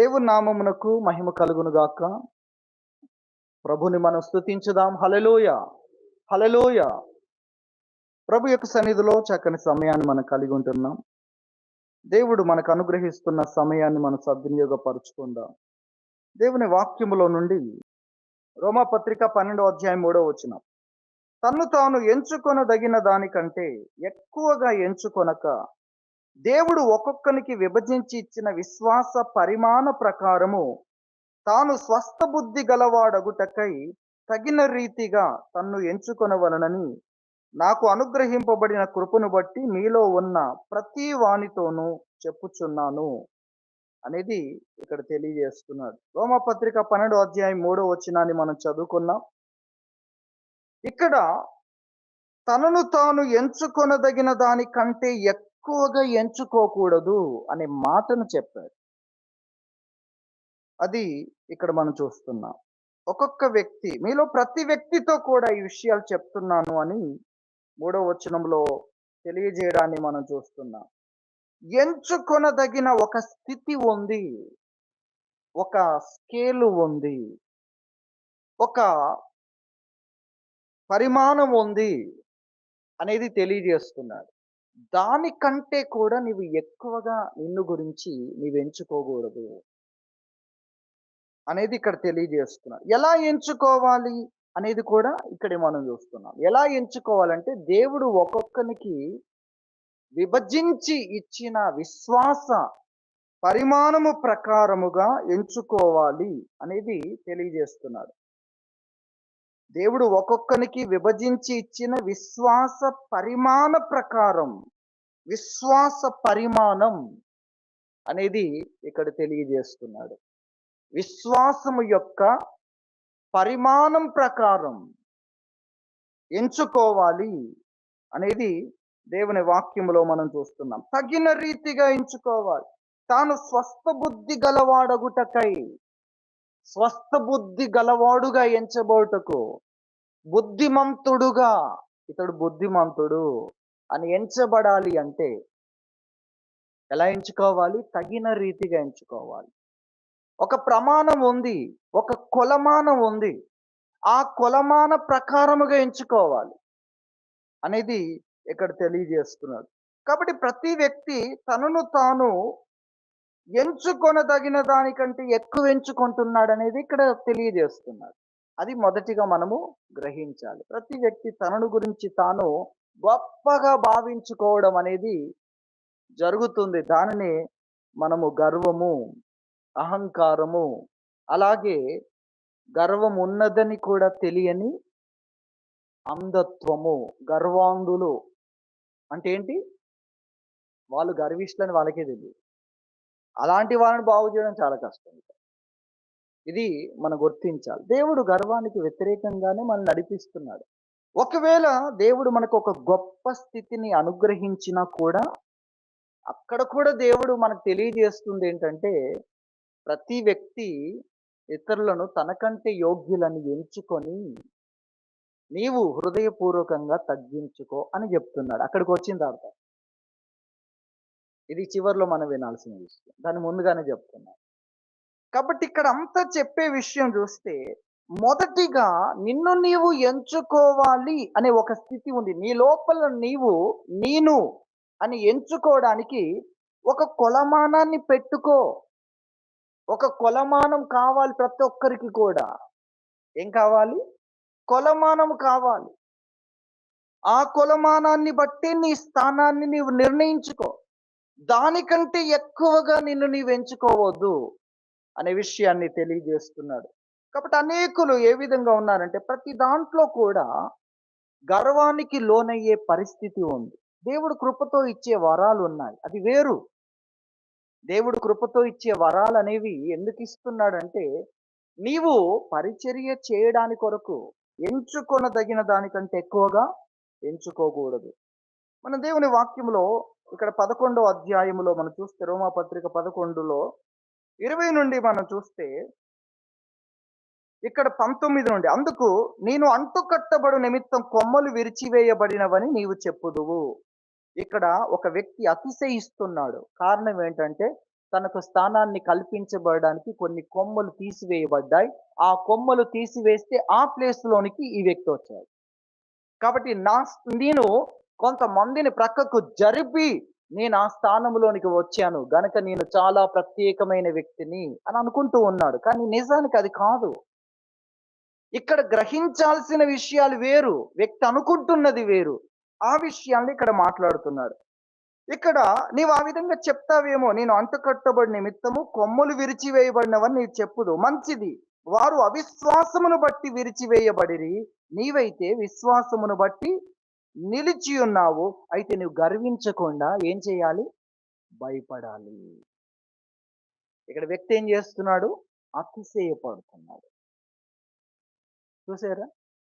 దేవుని నామమునకు మహిమ కలుగును గాక. ప్రభుని మనం స్తుతించుదాం. హల్లెలూయా, హల్లెలూయా. ప్రభు యొక్క సన్నిధిలో చక్కని సమయాన్ని మనం కలిగి ఉంటున్నాం. దేవుడు మనకు అనుగ్రహిస్తున్న సమయాన్ని మనం సద్వినియోగపరుచుకుందాం. దేవుని వాక్యములో నుండి రోమాపత్రిక 12వ అధ్యాయం 3వ వచనం. తన్ను తాను ఎంచుకొనదగిన దానికంటే ఎక్కువగా ఎంచుకొనక దేవుడు ఒక్కొక్కనికి విభజించి ఇచ్చిన విశ్వాస పరిమాణ ప్రకారము తాను స్వస్థ బుద్ధి గలవాడగుటకై తగిన రీతిగా తన్ను ఎంచుకొనవలనని నాకు అనుగ్రహింపబడిన కృపను బట్టి మీలో ఉన్న ప్రతి వానితోనూ చెప్పుచున్నాను అనేది ఇక్కడ తెలియజేస్తున్నాడు. రోమపత్రిక 12వ అధ్యాయం 3వ వచనాన్ని మనం చదువుకున్నాం. ఇక్కడ తనను తాను ఎంచుకొనదగిన దానికంటే ఎక్కువగా ఎంచుకోకూడదు అనే మాటను చెప్పాడు. అది ఇక్కడ మనం చూస్తున్నాం. ఒక్కొక్క వ్యక్తి, మీలో ప్రతి వ్యక్తితో కూడా ఈ విషయాలు చెప్తున్నాను అని 3వ వచనంలో తెలియజేయడాన్ని మనం చూస్తున్నాం. ఎంచుకొనదగిన ఒక స్థితి ఉంది, ఒక స్కేలు ఉంది, ఒక పరిమాణం ఉంది అనేది తెలియజేస్తున్నాడు. దానికంటే కూడా నీవు ఎక్కువగా నిన్ను గురించి నీవు ఎంచుకోకూడదు అనేది ఇక్కడ తెలియజేస్తున్నాడు. ఎలా ఎంచుకోవాలి అనేది కూడా ఇక్కడ మనం చూస్తున్నాం. ఎలా ఎంచుకోవాలంటే దేవుడు ఒక్కొక్కనికి విభజించి ఇచ్చిన విశ్వాస పరిమాణము ప్రకారముగా ఎంచుకోవాలి అనేది తెలియజేస్తున్నాడు. దేవుడు ఒక్కొక్కనికి విభజించి ఇచ్చిన విశ్వాస పరిమాణ ప్రకారం, విశ్వాస పరిమాణం అనేది ఇక్కడ తెలియజేస్తున్నాడు. విశ్వాసము యొక్క పరిమాణం ప్రకారం ఎంచుకోవాలి అనేది దేవుని వాక్యములో మనం చూస్తున్నాం. తగిన రీతిగా ఎంచుకోవాలి. తాను స్వస్థ బుద్ధి గలవాడగుటకై, స్వస్థ బుద్ధి గలవాడుగా ఎంచబోటకు, బుద్ధిమంతుడుగా, ఇతడు బుద్ధిమంతుడు అని ఎంచబడాలి అంటే ఎలా ఎంచుకోవాలి? తగిన రీతిగా ఎంచుకోవాలి. ఒక ప్రమాణం ఉంది, ఒక కొలమానం ఉంది. ఆ కొలమాన ప్రకారముగా ఎంచుకోవాలి అనేది ఇక్కడ తెలియజేస్తున్నాడు. కాబట్టి ప్రతి వ్యక్తి తనను తాను ఎంచుకొనదగిన దానికంటే ఎక్కువ ఎంచుకుంటున్నాడు అనేది ఇక్కడ తెలియజేస్తున్నాడు. అది మొదటిగా మనము గ్రహించాలి. ప్రతి వ్యక్తి తనను గురించి తాను గొప్పగా భావించుకోవడం అనేది జరుగుతుంది. దానిని మనము గర్వము, అహంకారము, అలాగే గర్వం ఉన్నదని కూడా తెలియని అంధత్వము. గర్వాంధులు అంటే ఏంటి? వాళ్ళు గర్విష్ఠులని వాళ్ళకే తెలియదు. అలాంటి వాళ్ళని బాగు చేయడం చాలా కష్టం. ఇది మనం గుర్తించాలి. దేవుడు గర్వానికి వ్యతిరేకంగానే మనల్ని నడిపిస్తున్నాడు. ఒకవేళ దేవుడు మనకు ఒక గొప్ప స్థితిని అనుగ్రహించినా కూడా అక్కడ కూడా దేవుడు మనకు తెలియజేస్తుంది ఏంటంటే, ప్రతి వ్యక్తి ఇతరులను తనకంటే యోగ్యులని ఎంచుకొని నీవు హృదయపూర్వకంగా తగ్గించుకో అని చెప్తున్నాడు. అక్కడికి వచ్చిన తర్వాత ఇది చివరిలో మనం వినాల్సిన విషయం. దాన్ని ముందుగానే చెప్తున్నాను. కాబట్టి ఇక్కడ అంతా చెప్పే విషయం చూస్తే, మొదటిగా నిన్ను నీవు ఎంచుకోవాలి అనే ఒక స్థితి ఉంది. నీ లోపల నీవు నేను అని ఎంచుకోవడానికి ఒక కొలమానాన్ని పెట్టుకో. ఒక కొలమానం కావాలి ప్రతి ఒక్కరికి కూడా. ఏం కావాలి? కొలమానం కావాలి. ఆ కొలమానాన్ని బట్టి నీ స్థానాన్ని నీవు నిర్ణయించుకో. దానికంటే ఎక్కువగా నిన్ను నీవు ఎంచుకోవద్దు అనే విషయాన్ని తెలియజేస్తున్నాడు. కాబట్టి అనేకులు ఏ విధంగా ఉన్నారంటే, ప్రతి దాంట్లో కూడా గర్వానికి లోనయ్యే పరిస్థితి ఉంది. దేవుడు కృపతో ఇచ్చే వరాలు ఉన్నాయి, అది వేరు. దేవుడు కృపతో ఇచ్చే వరాలు అనేవి ఎందుకు ఇస్తున్నాడంటే, నీవు పరిచర్య చేయడానికి కొరకు ఎంచుకొనదగిన దానికంటే ఎక్కువగా ఎంచుకోకూడదు. మన దేవుని వాక్యములో ఇక్కడ 11వ అధ్యాయములో మనం చూస్తే, రోమాపత్రిక 11లో 20 నుండి మనం చూస్తే, ఇక్కడ 19 నుండి, అందుకు నేను అంటుకట్టబడు నిమిత్తం కొమ్మలు విరిచివేయబడినవని నీవు చెప్పుదువు. ఇక్కడ ఒక వ్యక్తి అతిశయిస్తున్నాడు. కారణం ఏంటంటే, తనకు స్థానాన్ని కల్పించబడడానికి కొన్ని కొమ్మలు తీసివేయబడ్డాయి. ఆ కొమ్మలు తీసివేస్తే ఆ ప్లేస్‌లోనికి ఈ వ్యక్తి వచ్చాడు. కాబట్టి నేను కొంతమందిని ప్రక్కకు జరిపి నేను ఆ స్థానంలోనికి వచ్చాను. గనక నేను చాలా ప్రత్యేకమైన వ్యక్తిని అని అనుకుంటూ ఉన్నాడు. కానీ నిజానికి అది కాదు. ఇక్కడ గ్రహించాల్సిన విషయాలు వేరు. వ్యక్తి అనుకుంటున్నది వేరు. ఆ విషయాన్ని ఇక్కడ మాట్లాడుతున్నాడు. ఇక్కడ నీవు ఆ విధంగా చెప్తావేమో, నేను అంటుకట్టబడి నిమిత్తము కొమ్ములు విరిచివేయబడినవని నీవు చెప్పుదు. మంచిది. వారు అవిశ్వాసమును బట్టి విరిచివేయబడిరి. నీవైతే విశ్వాసమును బట్టి నిలిచి ఉన్నావు. అయితే నువ్వు గర్వించకుండా ఏం చేయాలి? భయపడాలి. ఇక్కడ వ్యక్తి ఏం చేస్తున్నాడు? అతిశయపడుతున్నాడు. చూసారా?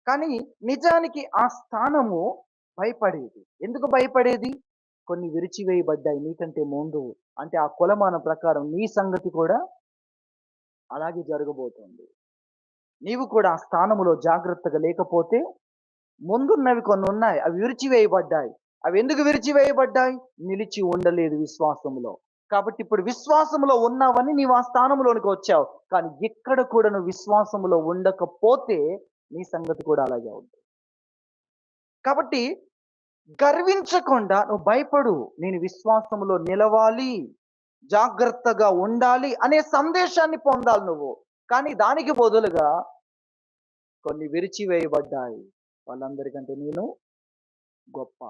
కానీ నిజానికి ఆ స్థానము భయపడేది. ఎందుకు భయపడేది? కొన్ని విరిచివేయబడ్డాయి నీకంటే ముందు. అంటే ఆ కొలమానం ప్రకారం నీ సంగతి కూడా అలాగే జరగబోతుంది. నీవు కూడా ఆ స్థానములో జాగ్రత్తగా లేకపోతే ముందున్నవి కొన్నున్నాయి. అవి విరిచివేయబడ్డాయి. అవి ఎందుకు విరిచివేయబడ్డాయి? నిలిచి ఉండలేదు విశ్వాసములో. కాబట్టి ఇప్పుడు విశ్వాసములో ఉన్నావని నీవు ఆ స్థానంలోనికి వచ్చావు. కానీ ఎక్కడ కూడా నువ్వు విశ్వాసములో ఉండకపోతే నీ సంగతి కూడా అలాగే ఉంది. కాబట్టి గర్వించకుండా నువ్వు భయపడు. నేను విశ్వాసములో నిలవాలి, జాగ్రత్తగా ఉండాలి అనే సందేశాన్ని పొందాలి నువ్వు. కానీ దానికి బదులుగా కొన్ని విరిచివేయబడ్డాయి. వాళ్ళందరికంటే నేను గొప్ప.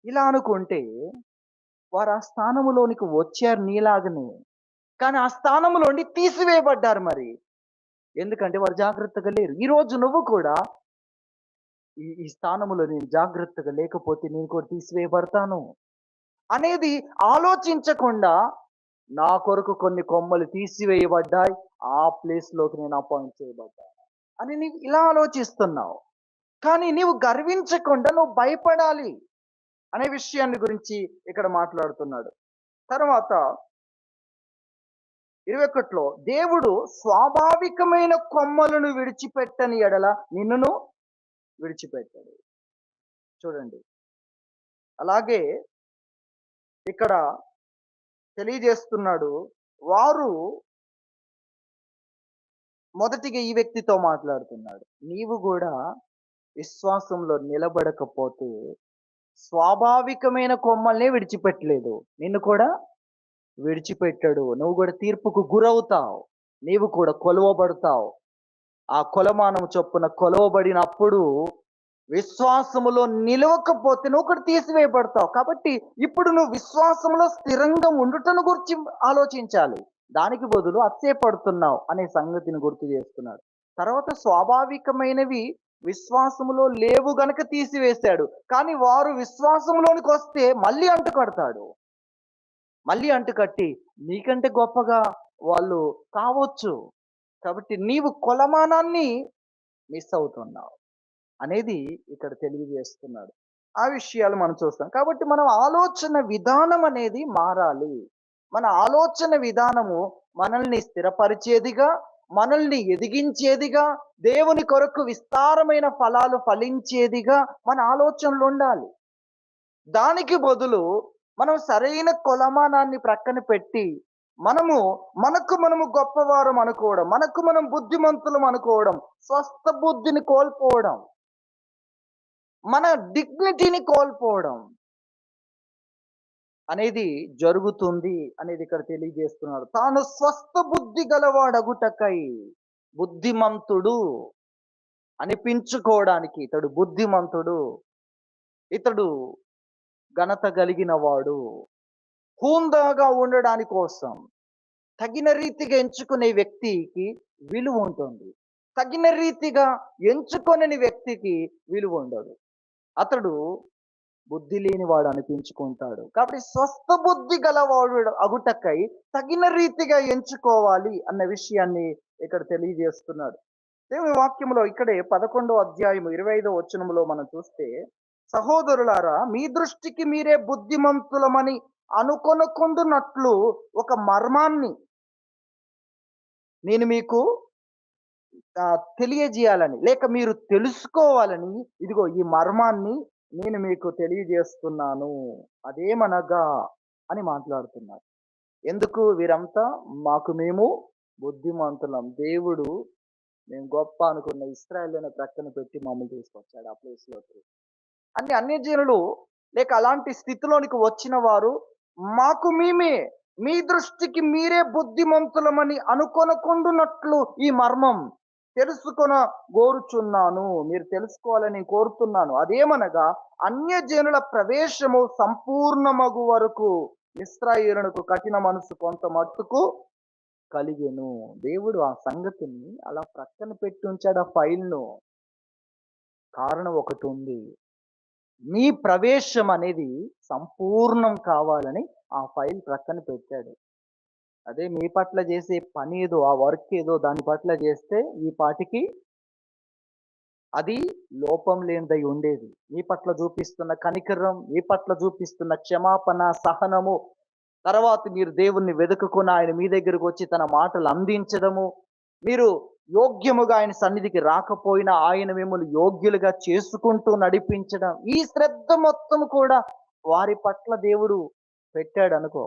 ఇలా అనుకుంటే వారు ఆ స్థానములోనికి వచ్చారు నీలాగనే. కానీ ఆ స్థానములోండి తీసివేయబడ్డారు మరి. ఎందుకంటే వారు జాగ్రత్తగా లేరు. ఈరోజు నువ్వు కూడా ఈ స్థానములో నేను జాగ్రత్తగా లేకపోతే నేను కూడా తీసివేయబడతాను అనేది ఆలోచించకుండా నా కొరకు కొన్ని కొమ్మలు తీసివేయబడ్డాయి. ఆ ప్లేస్‌లోకి నేను అపాయింట్ చేయబడ్డాను అని నీవు ఇలా ఆలోచిస్తున్నావు. కానీ నీవు గర్వించకుండా నువ్వు భయపడాలి అనే విషయాన్ని గురించి ఇక్కడ మాట్లాడుతున్నాడు. తర్వాత 21లో దేవుడు స్వాభావికమైన కొమ్మలను విడిచిపెట్టని ఎడల నిన్నును విడిచిపెట్టాడు. చూడండి. అలాగే ఇక్కడ తెలియజేస్తున్నాడు. వారు మొదటిగా ఈ వ్యక్తితో మాట్లాడుతున్నాడు. నీవు గూడా విశ్వాసంలో నిలబడకపోతే స్వాభావికమైన కొమ్మల్నే విడిచిపెట్టలేదు. నిన్ను కూడా విడిచిపెట్టాడు. నువ్వు కూడా తీర్పుకు గురవుతావు. నీవు కూడా కొలవబడతావు. ఆ కొలమానం చొప్పున కొలవబడినప్పుడు విశ్వాసములో నిలవకపోతే నువ్వు కూడా తీసివేయబడతావు. కాబట్టి ఇప్పుడు నువ్వు విశ్వాసంలో స్థిరంగా ఉండుటను గురించి ఆలోచించాలి. దానికి బదులు అతిశయపడుతున్నావు అనే సంగతిని గుర్తు చేస్తున్నాడు. తర్వాత స్వాభావికమైనవి విశ్వాసములో లేవు గనక తీసివేశాడు. కానీ వారు విశ్వాసంలోనికి వస్తే మళ్ళీ అంటుకడతాడు. మళ్ళీ అంటుకట్టి నీకంటే గొప్పగా వాళ్ళు కావచ్చు. కాబట్టి నీవు కొలమానాన్ని మిస్ అవుతున్నావు అనేది ఇక్కడ తెలియజేస్తున్నాడు. ఆ విషయాలు మనం చూస్తాం. కాబట్టి మనం ఆలోచన విధానం అనేది మారాలి. మన ఆలోచన విధానము మనల్ని స్థిరపరిచేదిగా, మనల్ని ఎదిగించేదిగా, దేవుని కొరకు విస్తారమైన ఫలాలు ఫలించేదిగా మన ఆలోచనలు ఉండాలి. దానికి బదులు మనం సరైన కొలమానాన్ని ప్రక్కన పెట్టి మనము గొప్పవారం అనుకోవడం, మనకు మనం బుద్ధిమంతులం అనుకోవడం, స్వస్థ బుద్ధిని కోల్పోవడం, మన డిగ్నిటీని కోల్పోవడం అనేది జరుగుతుంది అనేది ఇక్కడ తెలియజేస్తున్నాడు. తాను స్వస్థ బుద్ధి గలవాడగుటకై బుద్ధిమంతుడు అనిపించుకోవడానికి ఇతడు బుద్ధిమంతుడు, ఇతడు ఘనత కలిగిన వాడు, హుందాగా ఉండడాని కోసం తగిన రీతిగా ఎంచుకునే వ్యక్తికి విలువ ఉంటుంది. తగిన రీతిగా ఎంచుకొనని వ్యక్తికి విలువ ఉండదు. అతడు బుద్ధి లేనివాడు అనిపించుకుంటాడు. కాబట్టి స్వస్థ బుద్ధి గలవాడు అగుటకై తగిన రీతిగా ఎంచుకోవాలి అన్న విషయాన్ని ఇక్కడ తెలియజేస్తున్నాడు. దేవుని వాక్యంలో ఇక్కడే 11వ అధ్యాయము 25వ వచనంలో మనం చూస్తే, సహోదరులారా మీ దృష్టికి మీరే బుద్ధిమంతులమని అనుకొనకుండునట్లు ఒక మర్మాన్ని నేను మీకు తెలియజేయాలని, లేక మీరు తెలుసుకోవాలని ఇదిగో ఈ మర్మాన్ని నేను మీకు తెలియజేస్తున్నాను. అదేమనగా అని మాట్లాడుతున్నారు. ఎందుకు వీరంతా? మాకు మేము బుద్ధిమంతులం. దేవుడు మేము గొప్ప అనుకున్న ఇశ్రాయేలుని ప్రక్కన పెట్టి మమ్మల్ని తీసుకొచ్చాడు ఆ ప్లేస్‌లోకి. అంటే అన్యజనులు లేక అలాంటి స్థితిలోనికి వచ్చిన వారు మాకు మేమే, మీ దృష్టికి మీరే బుద్ధిమంతులమని అనుకొనకుండునట్లు ఈ మర్మం తెలుసుకొన గోరుచున్నాను. మీరు తెలుసుకోవాలని కోరుతున్నాను. అదేమనగా అన్యజనుల ప్రవేశము సంపూర్ణమగు వరకు ఇశ్రాయేలునకు కఠిన మనసు కొంత మట్టుకు కలిగెను. దేవుడు ఆ సంగతిని అలా ప్రక్కన పెట్టి ఉంచాడు ఆ ఫైల్‌ను. కారణం ఒకటుంది. మీ ప్రవేశం అనేది సంపూర్ణం కావాలని ఆ ఫైల్ ప్రక్కన పెట్టాడు. అదే మీ పట్ల చేసే పని ఏదో, ఆ వర్క్ ఏదో దాని పట్ల చేస్తే ఈ పాటికి అది లోపం లేనిదై ఉండేది. మీ పట్ల చూపిస్తున్న కనికరం, మీ పట్ల చూపిస్తున్న క్షమాపణ, సహనము, తర్వాత మీరు దేవుణ్ణి వెదుకుకొని ఆయన మీ దగ్గరకు వచ్చి తన మాటలు అందించడము, మీరు యోగ్యముగా ఆయన సన్నిధికి రాకపోయినా ఆయన మిమ్మల్ని యోగ్యులుగా చేసుకుంటూ నడిపించడం, ఈ శ్రద్ధ మొత్తం కూడా వారి పట్ల దేవుడు పెట్టాడనుకో.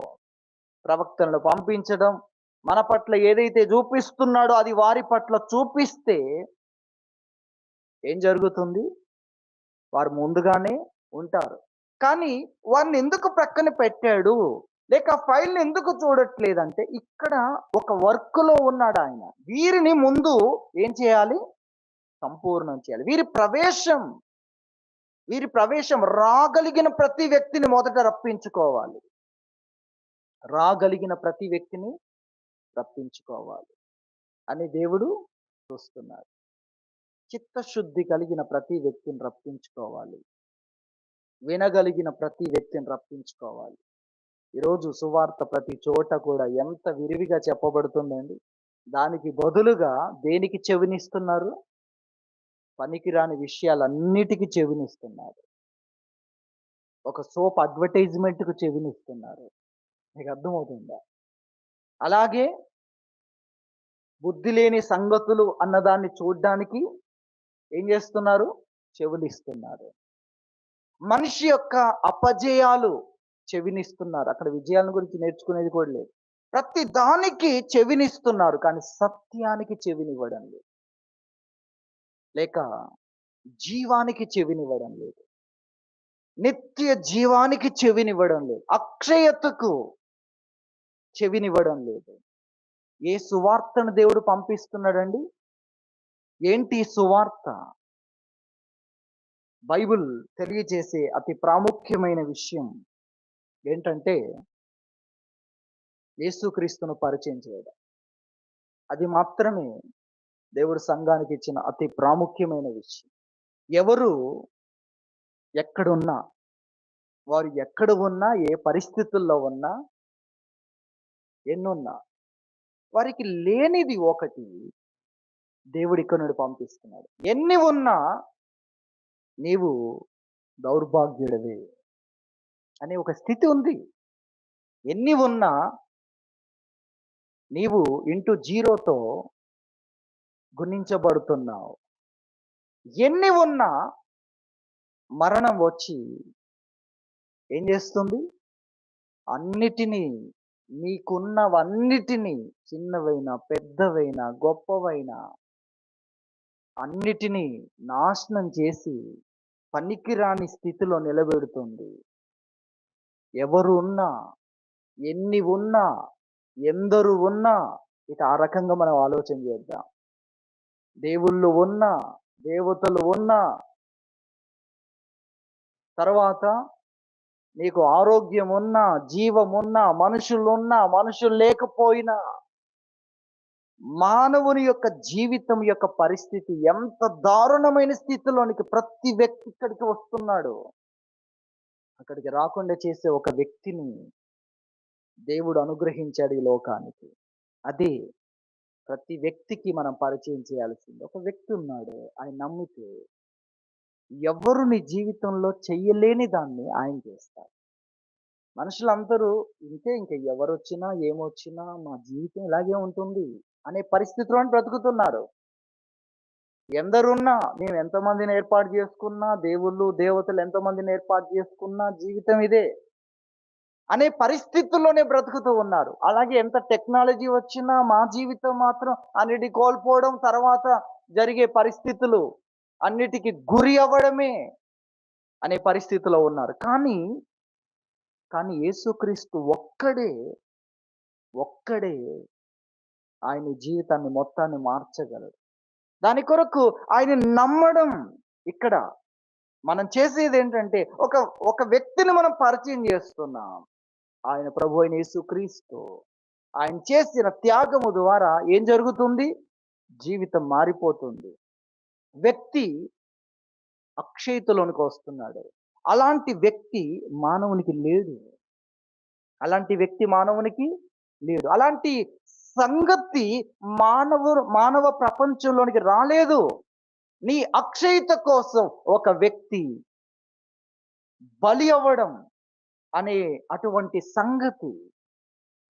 ప్రవక్తలను పంపించడం, మన పట్ల ఏదైతే చూపిస్తున్నాడో అది వారి పట్ల చూపిస్తే ఏం జరుగుతుంది? వారు ముందుగానే ఉంటారు. కానీ వారిని ఎందుకు ప్రక్కన పెట్టాడు? లేక ఆ ఫైల్‌ని ఎందుకు చూడట్లేదంటే, ఇక్కడ ఒక వర్క్‌లో ఉన్నాడాయన. వీరిని ముందు ఏం చేయాలి? సంపూర్ణం చేయాలి. వీరి ప్రవేశం రాగలిగిన ప్రతి వ్యక్తిని మొదట రప్పించుకోవాలి. రాగలిగిన ప్రతి వ్యక్తిని రప్పించుకోవాలి అని దేవుడు చూస్తున్నాడు. చిత్తశుద్ధి కలిగిన ప్రతి వ్యక్తిని రప్పించుకోవాలి. వినగలిగిన ప్రతి వ్యక్తిని రప్పించుకోవాలి. ఈరోజు సువార్త ప్రతి చోట కూడా ఎంత విరివిగా చెప్పబడుతుందండి. దానికి బదులుగా దేనికి చెవినిస్తున్నారు? పనికిరాని విషయాలన్నిటికి చెవినిస్తున్నారు. ఒక సోప్ అడ్వర్టైజ్‌మెంట్‌కు చెవినిస్తున్నారు. మీకు అర్థమవుతుందా? అలాగే బుద్ధి లేని సంగతులు అన్నదాన్ని చూడ్డానికి ఏం చేస్తున్నారు? చెవులిస్తున్నారు. మనిషి యొక్క అపజయాలు చెవినిస్తున్నారు. అక్కడ విజయాలను గురించి నేర్చుకునేది కూడా లేదు. ప్రతి దానికి చెవినిస్తున్నారు. కానీ సత్యానికి చెవినివ్వడం లేదు. లేక జీవానికి చెవినివ్వడం లేదు. నిత్య జీవానికి చెవినివ్వడం లేదు. అక్షయతకు చెవినివ్వడం లేదు. ఏ సువార్తను దేవుడు పంపిస్తున్నాడండి? ఏంటి సువార్త? బైబిల్ తెలియజేసే అతి ప్రాముఖ్యమైన విషయం ఏంటంటే యేసుక్రీస్తును పరిచయం చేయడం. అది మాత్రమే దేవుడు సంఘానికి ఇచ్చిన అతి ప్రాముఖ్యమైన విషయం. ఎవరు ఎక్కడున్నా, వారు ఎక్కడ ఉన్నా, ఏ పరిస్థితుల్లో ఉన్నా, ఎన్నున్నా, వారికి లేనిది ఒకటి దేవుడు ఇక్కడ నుండి పంపిస్తున్నాడు. ఎన్ని ఉన్నా నీవు దౌర్భాగ్యుడివే అనే ఒక స్థితి ఉంది. ఎన్ని ఉన్నా నీవు ఇంటూ జీరోతో గుణించబడుతున్నావు. ఎన్ని ఉన్నా మరణం వచ్చి ఏం చేస్తుంది? అన్నిటినీ, నీకున్నవన్నిటినీ, చిన్నవైనా, పెద్దవైనా, గొప్పవైనా అన్నిటినీ నాశనం చేసి పనికిరాని స్థితిలో నిలబెడుతుంది. ఎవరు ఉన్నా, ఎన్ని ఉన్నా, ఎందరు ఉన్నా, ఇక ఆ రకంగా మనం ఆలోచన చేద్దాం. దేవుళ్ళు ఉన్నా, దేవతలు ఉన్నా, తర్వాత నీకు ఆరోగ్యం ఉన్నా, జీవం ఉన్నా, మనుషులున్నా, మనుషులు లేకపోయినా, మానవుని యొక్క జీవితం యొక్క పరిస్థితి ఎంత దారుణమైన స్థితిలోనికి ప్రతి వ్యక్తి ఇక్కడికి వస్తున్నాడు. అక్కడికి రాకుండా చేసే ఒక వ్యక్తిని దేవుడు అనుగ్రహించాడు ఈ లోకానికి. అదే ప్రతి వ్యక్తికి మనం పరిచయం చేయాల్సింది. ఒక వ్యక్తి ఉన్నాడు. ఆయన నమ్మితే ఎవ్వరు నీ జీవితంలో చెయ్యలేని దాన్ని ఆయన చేస్తారు. మనుషులందరూ ఇంక ఎవరొచ్చినా, ఏమొచ్చినా మా జీవితం ఇలాగే ఉంటుంది అనే పరిస్థితిలోనే బ్రతుకుతున్నారు. ఎందరున్నా, మేము ఎంతమందిని ఏర్పాటు చేసుకున్నా, దేవుళ్ళు, దేవతలు ఎంతమందిని ఏర్పాటు చేసుకున్నా జీవితం ఇదే. అనే పరిస్థితుల్లోనే బ్రతుకుతూ ఉన్నారు. అలాగే ఎంత టెక్నాలజీ వచ్చినా మా జీవితం మాత్రం అన్నిటి కోల్పోవడం, తర్వాత జరిగే పరిస్థితులు అన్నిటికి గురి అవ్వడమే అనే పరిస్థితిలో ఉన్నారు. కానీ యేసుక్రీస్తు ఒక్కడే ఆయన జీవితాన్ని మొత్తాన్ని మార్చగలడు. దాని కొరకు ఆయనని నమ్మడం ఇక్కడ మనం చేసేదేంటంటే ఒక వ్యక్తిని మనం పరిచయం చేస్తున్నాం. ఆయన ప్రభువైన యేసుక్రీస్తు. ఆయన చేసిన త్యాగము ద్వారా ఏం జరుగుతుంది? జీవితం మారిపోతుంది. వ్యక్తి అక్షయతలోనికి వస్తున్నాడు. అలాంటి వ్యక్తి మానవునికి లేడు. అలాంటి వ్యక్తి మానవునికి లేడు. అలాంటి సంగతి మానవ ప్రపంచంలోనికి రాలేదు. నీ అక్షయత కోసం ఒక వ్యక్తి బలి అవ్వడం అనే అటువంటి సంగతి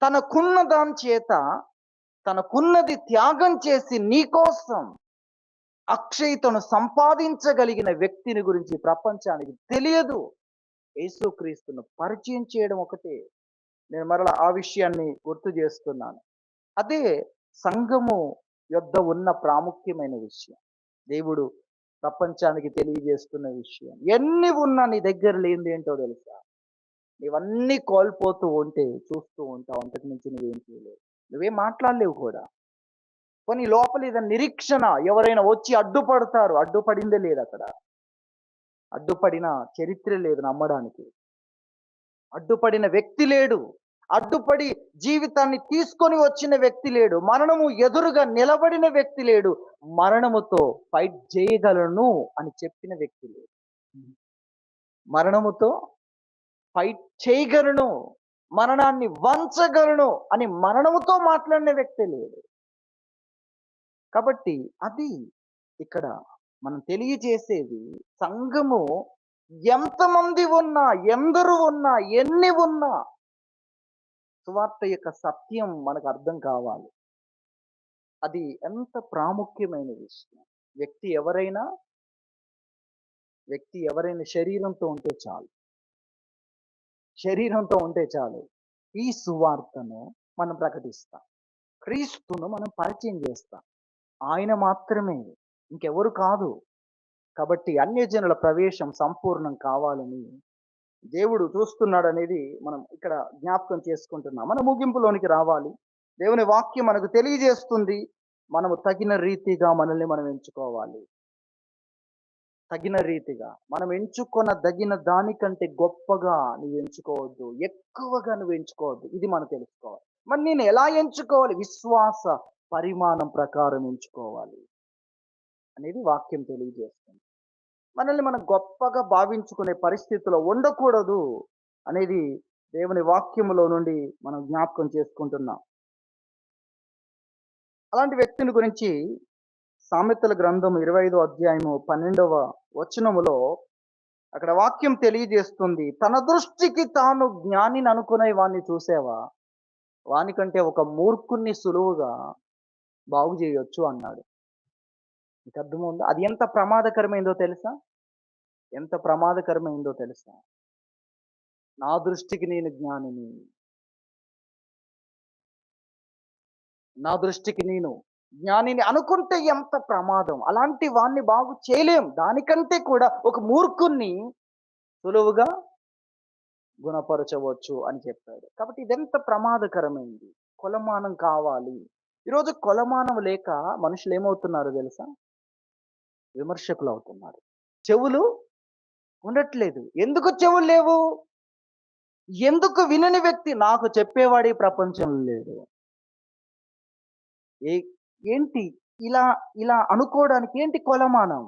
తనకున్న దాని చేత తనకున్నది త్యాగం చేసి నీకోసం అక్షయతను సంపాదించగలిగిన వ్యక్తిని గురించి ప్రపంచానికి తెలియదు. యేసుక్రీస్తును పరిచయం చేయడం ఒకటే. నేను మరలా ఆ విషయాన్ని గుర్తు చేస్తున్నాను. అదే సంఘము యొద్ద ఉన్న ప్రాముఖ్యమైన విషయం. దేవుడు ప్రపంచానికి తెలియజేస్తున్న విషయం. ఎన్ని ఉన్నా నీ దగ్గర లేనిది ఏంటో తెలుసా? నీవన్నీ కోల్పోతూ ఉంటే చూస్తూ ఉంటావు. అంతకు మించి నువ్వేం చేయలేవు. నువ్వేం మాట్లాడలేవు కూడా. కొన్ని లోపల ఏదైనా నిరీక్షణ ఎవరైనా వచ్చి అడ్డుపడతారు. అడ్డుపడిందే లేదు అక్కడ. అడ్డుపడిన చరిత్ర లేదు నమ్మడానికి. అడ్డుపడిన వ్యక్తి లేడు. అడ్డుపడి జీవితాన్ని తీసుకొని వచ్చిన వ్యక్తి లేడు. మరణము ఎదురుగా నిలబడిన వ్యక్తి లేడు. మరణముతో ఫైట్ చేయగలను అని చెప్పిన వ్యక్తి లేడు. మరణముతో ఫైట్ చేయగలను, మరణాన్ని వంచగలను అని మరణముతో మాట్లాడిన వ్యక్తి లేడు. కాబట్టి అది ఇక్కడ మనం తెలియజేసేది, సంఘము ఎంతమంది ఉన్నా, ఎందరు ఉన్నా, ఎన్ని ఉన్నా సువార్త యొక్క సత్యం మనకు అర్థం కావాలి. అది ఎంత ప్రాముఖ్యమైన విషయం. వ్యక్తి ఎవరైనా శరీరంతో ఉంటే చాలు. శరీరంతో ఉంటే చాలు. ఈ సువార్తను మనం ప్రకటిస్తాం. క్రీస్తును మనం పరిచయం చేస్తాం. ఆయన మాత్రమే, ఇంకెవరు కాదు. కాబట్టి అన్యజనుల ప్రవేశం సంపూర్ణం కావాలని దేవుడు చూస్తున్నాడు అనేది మనం ఇక్కడ జ్ఞాపకం చేసుకుంటున్నాం. మన ముగింపులోనికి రావాలి. దేవుని వాక్యం మనకు తెలియజేస్తుంది. మనము తగిన రీతిగా మనల్ని మనం ఎంచుకోవాలి. తగిన రీతిగా మనం ఎంచుకున్న దగిన దానికంటే గొప్పగా నువ్వు ఎంచుకోవద్దు, ఎక్కువగా నువ్వు ఎంచుకోవద్దు. ఇది మనం తెలుసుకోవాలి. మరి నేను ఎలా ఎంచుకోవాలి? విశ్వాస పరిమాణం ప్రకారం ఎంచుకోవాలి అనేది వాక్యం తెలియజేస్తుంది. మనల్ని మనం గొప్పగా భావించుకునే పరిస్థితిలో ఉండకూడదు అనేది దేవుని వాక్యములో నుండి మనం జ్ఞాపకం చేసుకుంటున్నాం. అలాంటి వ్యక్తిని గురించి సామెతల గ్రంథం 25వ అధ్యాయము 12వ వచనములో అక్కడ వాక్యం తెలియజేస్తుంది. తన దృష్టికి తాను జ్ఞానిని అనుకునే వాణ్ణి చూసావా? వానికంటే ఒక మూర్ఖుణ్ణి సులువుగా బాగు చేయొచ్చు అన్నాడు. మీకు అర్థమవుందా? అది ఎంత ప్రమాదకరమైందో తెలుసా? ఎంత ప్రమాదకరమైందో తెలుసా? నా దృష్టికి నేను జ్ఞానిని, నా దృష్టికి నేను జ్ఞానిని అనుకుంటే ఎంత ప్రమాదం. అలాంటి వాణ్ణి బాగు చేయలేం. దానికంటే కూడా ఒక మూర్ఖుణ్ణి సులువుగా గుణపరచవచ్చు అని చెప్పాడు. కాబట్టి ఇదెంత ప్రమాదకరమైంది. కొలమానం కావాలి. ఈరోజు కొలమానం లేక మనుషులు ఏమవుతున్నారో తెలుసా? విమర్శకులు అవుతున్నారు. చెవులు ఉండట్లేదు. ఎందుకు చెవులు లేవు? ఎందుకు వినని వ్యక్తి? నాకు చెప్పేవాడు ఈ ప్రపంచంలో లేడు. ఏంటి ఇలా ఇలా అనుకోవడానికి ఏంటి కొలమానం?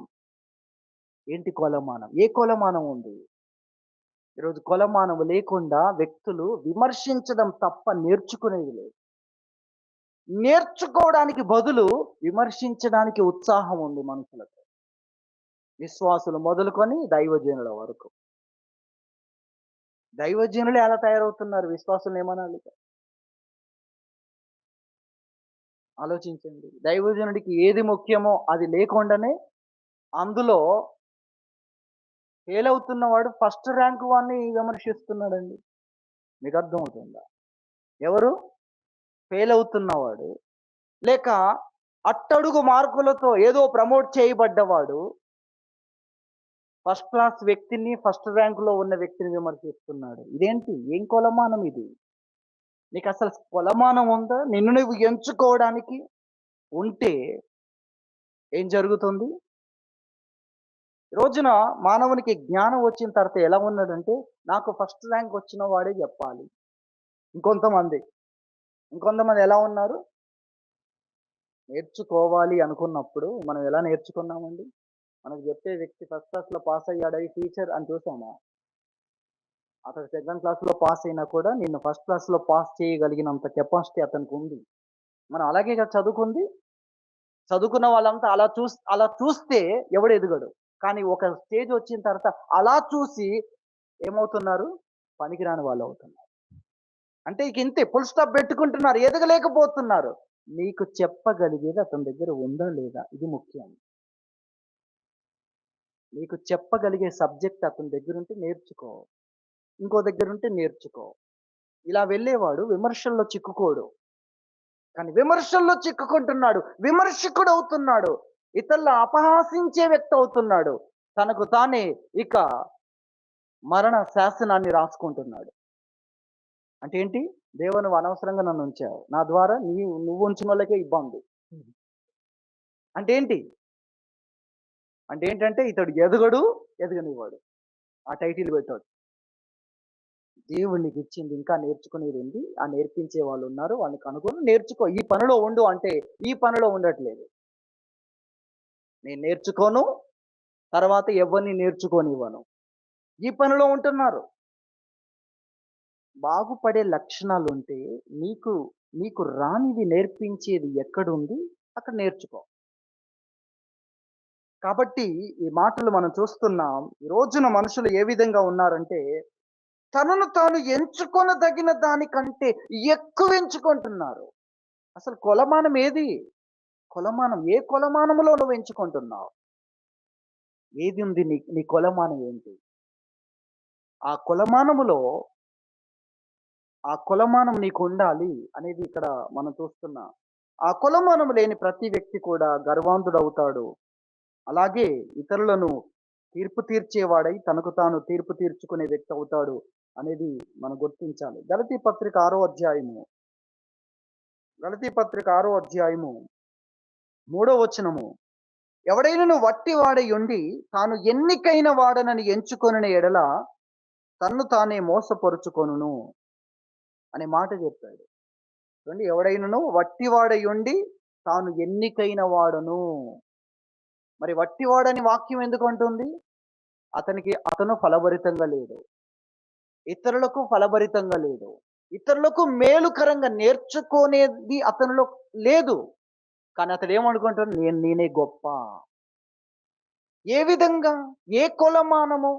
ఏంటి కొలమానం? ఏ కొలమానం ఉంది? ఈరోజు కొలమానం లేకుండా వ్యక్తులు విమర్శించడం తప్ప నేర్చుకునేది లేదు. నేర్చుకోవడానికి బదులు విమర్శించడానికి ఉత్సాహం ఉంది మనుషులకు. విశ్వాసులు మొదలుకొని దైవజనుల వరకు. దైవజనులు ఎలా తయారవుతున్నారు? విశ్వాసులు ఏమనాలి? ఆలోచించండి. దైవజనుడికి ఏది ముఖ్యమో అది లేకుండానే అందులో ఫెయిల్ అవుతున్నవాడు ఫస్ట్ ర్యాంక్ వాడిని విమర్శిస్తున్నాడండి. మీకు అర్థమవుతుందా? ఎవరు? ఫెయిల్ అవుతున్నవాడు, లేక అట్టడుగు మార్కులతో ఏదో ప్రమోట్ చేయబడ్డవాడు ఫస్ట్ క్లాస్ వ్యక్తిని, ఫస్ట్ ర్యాంక్‌లో ఉన్న వ్యక్తిని విమర్శిస్తున్నాడు. ఇదేంటి? ఏం కొలమానం ఇది? నీకసలు కొలమానం ఉందా? నిన్ను నువ్వు ఎంచుకోవడానికి ఉంటే ఏం జరుగుతుంది? ఈ రోజున మానవునికి జ్ఞానం వచ్చిన తర్వాత ఎలా ఉన్నాడంటే, నాకు ఫస్ట్ ర్యాంక్ వచ్చిన వాడే జెప్పాలి. ఇంకొంతమంది, ఇంకొంతమంది ఎలా ఉన్నారు? నేర్చుకోవాలి అనుకున్నప్పుడు మనం ఎలా నేర్చుకున్నామండి? మనకు జెప్పే వ్యక్తి ఫస్ట్ క్లాస్‌లో పాస్ అయ్యాడయి టీచర్ అని చూసామా? అతడు సెకండ్ క్లాస్‌లో పాస్ అయినా కూడా నిన్ను ఫస్ట్ క్లాస్‌లో పాస్ చేయగలిగినంత కెపాసిటీ అతనికుంది. మనం అలాగే కదా చదువుకుంది. చదువుకున్న వాళ్ళంతా అలా చూస్తే ఎవడు ఎదగడు. కానీ ఒక స్టేజ్ వచ్చిన తర్వాత అలా చూసి ఏమవుతున్నారు? పనికిరాని వాళ్ళవుతున్నారు. అంటే ఇక ఇంతే ఫుల్ స్టాప్ పెట్టుకుంటున్నారు. ఎదగలేకపోతున్నారు. నీకు చెప్పగలిగేది అతని దగ్గర ఉందా లేదా? ఇది ముఖ్యం. నీకు చెప్పగలిగే సబ్జెక్ట్ అతని దగ్గరుంటే నేర్చుకో. ఇంకో దగ్గరుంటే నేర్చుకో. ఇలా వెళ్ళేవాడు విమర్శల్లో చిక్కుకోడు. కానీ విమర్శల్లో చిక్కుకుంటున్నాడు. విమర్శకుడవుతున్నాడు. ఇతరుల అపహాసించే వ్యక్తి అవుతున్నాడు. తనకు తానే ఇక మరణ శాసనాన్ని రాసుకుంటున్నాడు. అంటే ఏంటి? దేవా నువ్వు అనవసరంగా నన్ను ఉంచావు. నా ద్వారా నువ్వు ఉంచినోళ్ళకే ఇబ్బంది. అంటే ఏంటి? అంటే ఏంటంటే ఇతడు ఎదగడు, ఎదగనివ్వడు. ఆ టైటిల్ పెట్టాడు. దేవుడు నీకిచ్చింది ఇంకా నేర్చుకునేది ఉంది. ఆ నేర్పించే వాళ్ళున్నారు. వాళ్ళని కనుగొని నేర్చుకో. ఈ పనిలో ఉండు అంటే ఈ పనిలో ఉండట్లేదు. నేను నేర్చుకోను. తర్వాత ఎవరిని నేర్చుకోనివ్వను. ఈ పనిలో ఉంటున్నారు. బాగుపడే లక్షణాలుంటే నీకు నీకు రానిది నేర్పించేది ఎక్కడుంది? అక్కడ నేర్చుకో. కాబట్టి ఈ మాటలు మనం చూస్తున్నాం. ఈ రోజున మనుషులు ఏ విధంగా ఉన్నారంటే, తనను తాను ఎంచుకొనదగిన దానికంటే ఎక్కువ ఎంచుకుంటున్నారు. అసలు కొలమానం ఏది? కొలమానం ఏ కొలమానములో నువ్వు ఎంచుకుంటున్నావు? ఏది ఉంది నీ నీ కొలమానం ఏంటి? ఆ కొలమానములో ఆ కొలమానం నీకుండాలి అనేది ఇక్కడ మనం చూస్తున్నాం. ఆ కొలమానం లేని ప్రతి వ్యక్తి కూడా గర్వాంధుడవుతాడు. అలాగే ఇతరులను తీర్పు తీర్చేవాడై తనకు తాను తీర్పు తీర్చుకునే వ్యక్తి అవుతాడు అనేది మనం గుర్తించాలి. గలతీ పత్రిక 6వ అధ్యాయము 3వ వచనము. ఎవడైనను వట్టి వాడయుండి తాను ఎన్నికైన వాడనని ఎంచుకొనిన ఎడల తన్ను తానే మోసపరుచుకొనును అనే మాట చెప్పాడు. చూడండి ఎవడైనను వట్టివాడయుండి తాను ఎన్నికైన వాడను. మరి వట్టివాడని వాక్యం ఎందుకు అంటుంది? అతను ఫలభరితంగా లేడు. ఇతరులకు ఫలభరితంగా లేడు. ఇతరులకు మేలుకరంగా నేర్చుకునేది అతనిలో లేదు. కానీ అతడు ఏమనుకుంటాడు? నేనే గొప్ప. ఏ విధంగా? ఏ కొలమానము?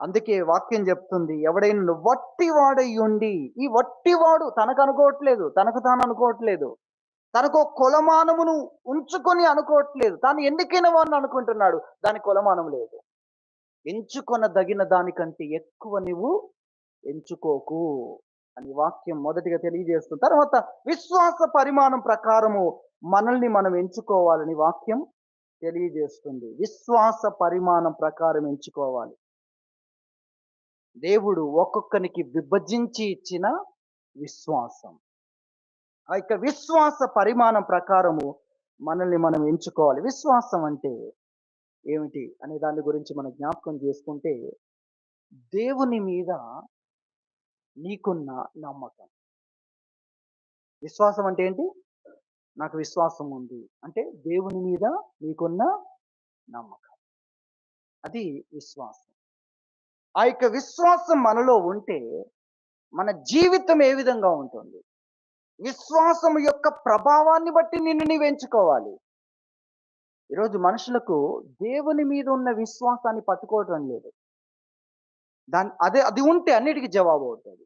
అందుకే వాక్యం చెప్తుంది ఎవడైనా వట్టివాడై ఉండి, ఈ వట్టివాడు తనకు అనుకోవట్లేదు, తనకు తాను అనుకోవట్లేదు, తనకు ఒక కొలమానమును ఉంచుకొని అనుకోవట్లేదు, తాను ఎన్నికైన వాడిని అనుకుంటున్నాడు. దాని కొలమానం లేదు. ఎంచుకొనదగిన దానికంటే ఎక్కువ నువ్వు ఎంచుకోకు అని వాక్యం మొదటిగా తెలియజేస్తుంది. తర్వాత విశ్వాస పరిమాణం ప్రకారము మనల్ని మనం ఎంచుకోవాలని వాక్యం తెలియజేస్తుంది. విశ్వాస పరిమాణం ప్రకారం ఎంచుకోవాలి. దేవుడు ఒక్కొక్కనికి విభజించి ఇచ్చిన విశ్వాసం. ఆ యొక్క విశ్వాస పరిమాణం ప్రకారము మనల్ని మనం ఎంచుకోవాలి. విశ్వాసం అంటే ఏమిటి అనే దాని గురించి మనం జ్ఞాపకం చేసుకుంటే, దేవుని మీద నీకున్న నమ్మకం. విశ్వాసం అంటే ఏంటి? నాకు విశ్వాసం ఉంది. అంటే దేవుని మీద నీకున్న నమ్మకం. అది విశ్వాసం. ఆ యొక్క విశ్వాసం మనలో ఉంటే మన జీవితం ఏ విధంగా ఉంటుంది? విశ్వాసం యొక్క ప్రభావాన్ని బట్టి నిన్ను నీవు ఎంచుకోవాలి. ఈరోజు మనుషులకు దేవుని మీద ఉన్న విశ్వాసాన్ని పట్టుకోవటం లేదు. అది ఉంటే అన్నిటికి జవాబు అవుతుంది.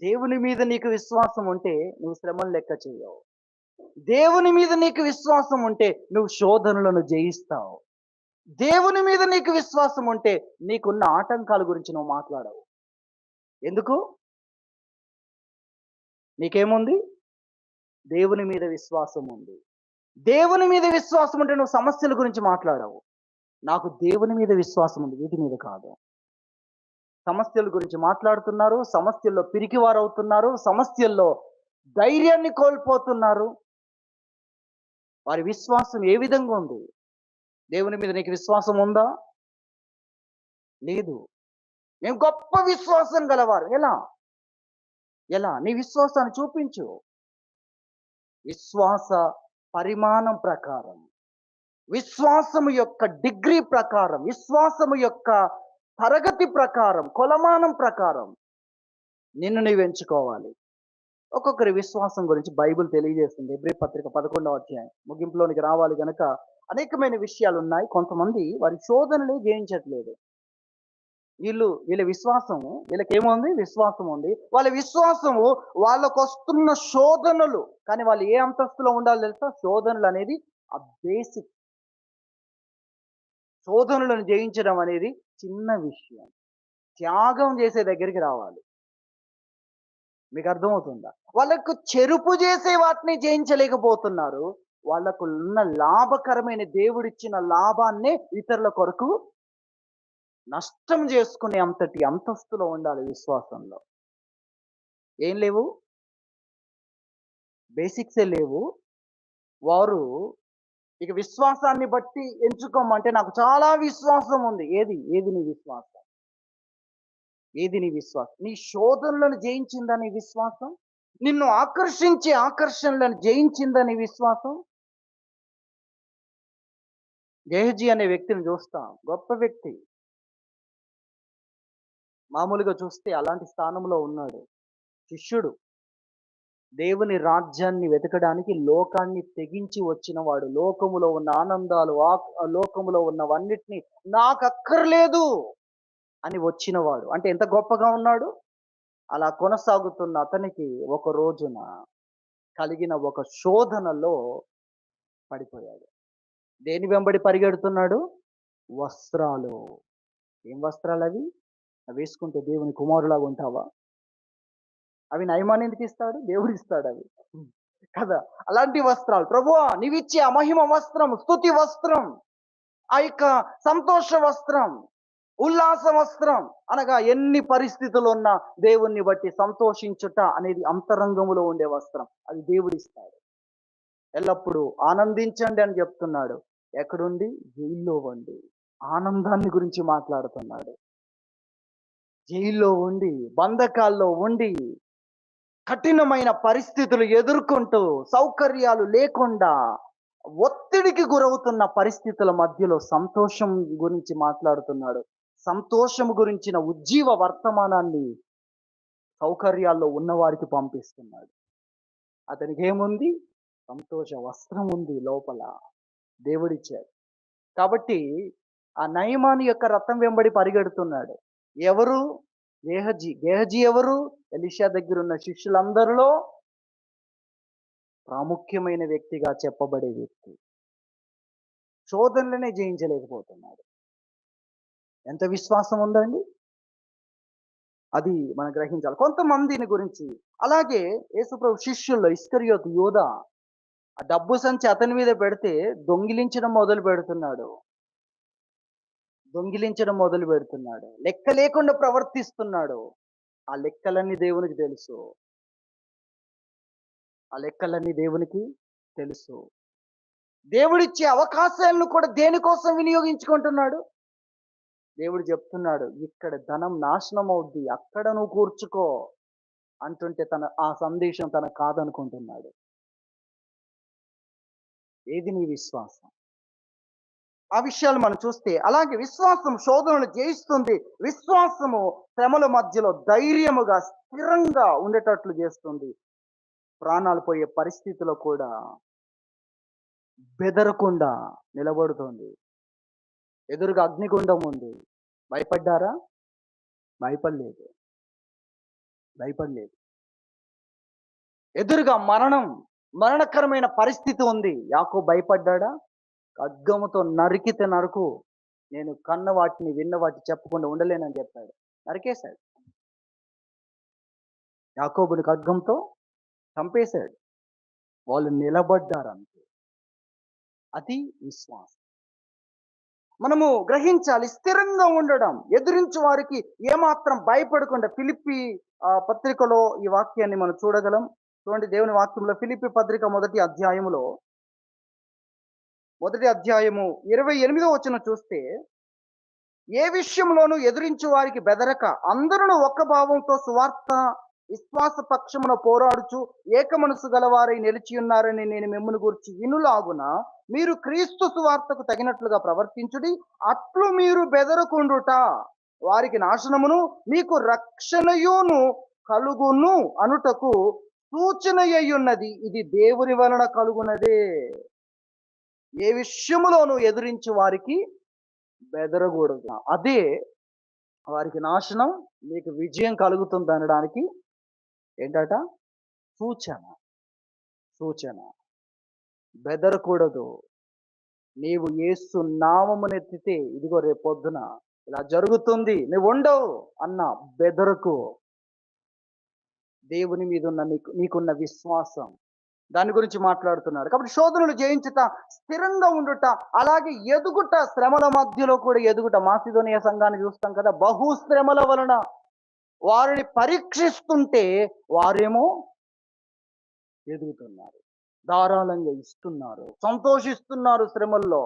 దేవుని మీద నీకు విశ్వాసం ఉంటే నువ్వు శ్రమలు లెక్క చేయవు. దేవుని మీద నీకు విశ్వాసం ఉంటే నువ్వు శోధనలను జయిస్తావు. దేవుని మీద నీకు విశ్వాసం ఉంటే నీకున్న ఆటంకాల గురించి నువ్వు మాట్లాడవు. ఎందుకు? నీకేముంది? దేవుని మీద విశ్వాసం ఉంది. దేవుని మీద విశ్వాసం ఉంటే నువ్వు సమస్యల గురించి మాట్లాడవు. నాకు దేవుని మీద విశ్వాసం ఉంది. వీటి మీద కాదు. సమస్యల గురించి మాట్లాడుతున్నారు. సమస్యల్లో పిరికివారవుతున్నారు. సమస్యల్లో ధైర్యాన్ని కోల్పోతున్నారు. వారి విశ్వాసం ఏ విధంగా ఉంది? దేవుని మీద నీకు విశ్వాసం ఉందా? లేదు. మేము గొప్ప విశ్వాసం గలవారు. ఎలా? ఎలా? నీ విశ్వాసాన్ని చూపించు. విశ్వాస పరిమాణం ప్రకారం, విశ్వాసము యొక్క డిగ్రీ ప్రకారం, విశ్వాసము యొక్క తరగతి ప్రకారం, కొలమానం ప్రకారం నిన్ను నీవు ఎంచుకోవాలి. ఒక్కొక్కరి విశ్వాసం గురించి బైబిల్ తెలియజేస్తుంది. హెబ్రీ పత్రిక 11వ అధ్యాయం ముగింపులోనికి రావాలి గనక అనేకమైన విషయాలు ఉన్నాయి. కొంతమంది వారి శోధనలే జయించట్లేదు. వీళ్ళ విశ్వాసము వీళ్ళకేముంది? విశ్వాసం ఉంది. వాళ్ళ విశ్వాసము వాళ్ళకొస్తున్న శోధనలు, కానీ వాళ్ళు ఏ అంతస్తులో ఉండాలో తెలుసా? శోధనలు అనేది ఆ బేసిక్. శోధనలను జయించడం అనేది చిన్న విషయం. త్యాగం చేసే దగ్గరికి రావాలి. మీకు అర్థమవుతుందా? వాళ్ళకు చెరుపు చేసే వాటిని జయించలేకపోతున్నారు. వాళ్ళకు ఉన్న లాభకరమైన దేవుడిచ్చిన లాభాన్నే ఇతరుల కొరకు నష్టం చేసుకునే అంతటి అంతస్తులో ఉండాలి విశ్వాసంలో. ఏం లేవు? బేసిక్సే లేవు. వారు ఇక విశ్వాసాన్ని బట్టి ఎంచుకోమంటే నాకు చాలా విశ్వాసం ఉంది. ఏది నీ విశ్వాసం? ఏది నీ విశ్వాసం? నీ శోధనలను జయించిందా నీ విశ్వాసం? నిన్ను ఆకర్షించే ఆకర్షణలను జయించిందా నీ విశ్వాసం? గేహజీ అనే వ్యక్తిని చూస్తాం. గొప్ప వ్యక్తి. మామూలుగా చూస్తే అలాంటి స్థానంలో ఉన్నాడు. శిష్యుడు. దేవుని రాజ్యాన్ని వెతకడానికి లోకాన్ని తెగించి వచ్చినవాడు. లోకములో ఉన్న ఆనందాలు, లోకములో ఉన్నవన్నిటిని నాకక్కర్లేదు అని వచ్చినవాడు. అంటే ఎంత గొప్పగా ఉన్నాడు? అలా కొనసాగుతున్న అతనికి ఒక రోజున కలిగిన ఒక శోధనలో పడిపోయాడు. దేని వెంబడి పరిగెడుతున్నాడు? వస్త్రాలు. ఏం వస్త్రాలవి? అవి వేసుకుంటే దేవుని కుమారులాగా ఉంటావా? అవి నయమాన్ని ఎందుకు ఇస్తాడు? దేవుడు ఇస్తాడు అవి. కదా! అలాంటి వస్త్రాలు. ప్రభువా నీవిచ్చే ఆ మహిమ వస్త్రం, స్తుతి వస్త్రం, ఆ యొక్క సంతోష వస్త్రం, ఉల్లాస వస్త్రం అనగా ఎన్ని పరిస్థితులు ఉన్నా దేవుణ్ణి బట్టి సంతోషించుట అనేది అంతరంగములో ఉండే వస్త్రం. అది దేవుడిస్తాడు. ఎల్లప్పుడూ ఆనందించండి అని చెప్తున్నాడు. ఎక్కడుండి? జైల్లో ఉండి ఆనందాన్ని గురించి మాట్లాడుతున్నాడు. జైల్లో ఉండి, బంధకాల్లో ఉండి, కఠినమైన పరిస్థితులు ఎదుర్కొంటూ, సౌకర్యాలు లేకుండా ఒత్తిడికి గురవుతున్న పరిస్థితుల మధ్యలో సంతోషం గురించి మాట్లాడుతున్నాడు. సంతోషం గురించిన ఉజ్జీవ వర్తమానాన్ని సౌకర్యాల్లో ఉన్నవారికి పంపిస్తున్నాడు. అతనికి ఏముంది? సంతోష వస్త్రం ఉంది లోపల. దేవుడిచ్చాడు. కాబట్టి ఆ నయమాను యొక్క రథం వెంబడి పరిగెడుతున్నాడు. ఎవరు? గేహజీ. గేహజీ ఎవరు? ఎలీషా దగ్గర ఉన్న శిష్యులందరిలో ప్రాముఖ్యమైన వ్యక్తిగా చెప్పబడే వ్యక్తి. శోధనలనే జయించలేకపోతున్నాడు. ఎంత విశ్వాసం ఉందండి? అది మనం గ్రహించాలి. కొంతమందిని గురించి అలాగే యేసుప్రభు శిష్యుల్లో ఇస్కరియోతు యూదా ఆ డబ్బు సంచి అతని మీద పెడితే దొంగిలించడం మొదలు పెడుతున్నాడు. లెక్క లేకుండా ప్రవర్తిస్తున్నాడు. ఆ లెక్కలన్నీ దేవునికి తెలుసు. దేవుడిచ్చే అవకాశాలను కూడా దేనికోసం వినియోగించుకుంటున్నాడు? దేవుడు చెప్తున్నాడు, ఇక్కడ ధనం నాశనం అవుద్ది, అక్కడ నువ్వు కూర్చుకో అంటుంటే ఆ సందేశం తనకు కాదనుకుంటున్నాడు. ఏది నీ విశ్వాసం? ఆ విషయాలు మనం చూస్తే అలాగే విశ్వాసం శోధనలు జయిస్తుంది. విశ్వాసము శ్రమల మధ్యలో ధైర్యముగా స్థిరంగా ఉండేటట్లు చేస్తుంది. ప్రాణాలు పోయే పరిస్థితిలో కూడా బెదరకుండా నిలబడుతుంది. ఎదురుగా అగ్నిగుండం ఉంది. భయపడ్డారా? భయపడలేదు. ఎదురుగా మరణకరమైన పరిస్థితి ఉంది. యాకోబు భయపడ్డాడా? ఖడ్గముతో నరికితే నరకు, నేను కన్న వాటిని విన్న వాటిని చెప్పకుండా ఉండలేనని చెప్పాడు. నరికేశాడు. యాకోబుని ఖడ్గంతో చంపేశాడు. వాళ్ళు నిలబడ్డారంతే. అది విశ్వాసం. మనము గ్రహించాలి, స్థిరంగా ఉండడం, ఎదిరించు వారికి ఏమాత్రం భయపడకుండా. ఫిలిప్పి పత్రికలో ఈ వాక్యాన్ని మనం చూడగలం. చూడండి, దేవుని వాక్యంలో ఫిలిప్పి పత్రిక మొదటి అధ్యాయము 28వ వచనం చూస్తే, ఏ విషయంలోనూ ఎదురించు వారికి బెదరక అందరూ ఒక్క భావంతో సువార్త విశ్వాస పక్షమున పోరాడుచు ఏక మనసు గలవారై నిలిచి ఉన్నారని నేను మిమ్మును గురించి వినులాగున మీరు క్రీస్తు సువార్తకు తగినట్లుగా ప్రవర్తించుడి. అట్లు మీరు బెదరకుండుట వారికి నాశనమును మీకు రక్షణయును కలుగును అనుటకు సూచన అయ్యున్నది. ఇది దేవుని వలన కలుగునదే. ఏ విషయములోనూ ఎదురించి వారికి బెదరకూడదు. అదే వారికి నాశనం, మీకు విజయం కలుగుతుంది అనడానికి ఏంటట? సూచన. బెదరకూడదు. నీవు యేసు నామమునెత్తితే ఇదిగో రేపు పొద్దున ఇలా జరుగుతుంది, నువ్వు ఉండవు అన్న బెదరకు. దేవుని మీద ఉన్న నీకున్న విశ్వాసం, దాని గురించి మాట్లాడుతున్నాడు. కాబట్టి శోధనలు జయించుట, స్థిరంగా ఉండుట, అలాగే ఎదుగుట, శ్రమల మధ్యలో కూడా ఎదుగుట. మాసిదోనియ సంఘాన్ని చూస్తాం కదా, బహు శ్రమల వలన వారిని పరీక్షిస్తుంటే వారేమో ఎదుగుతున్నారు, ధారాళంగా ఇస్తున్నారు, సంతోషిస్తున్నారు శ్రమల్లో.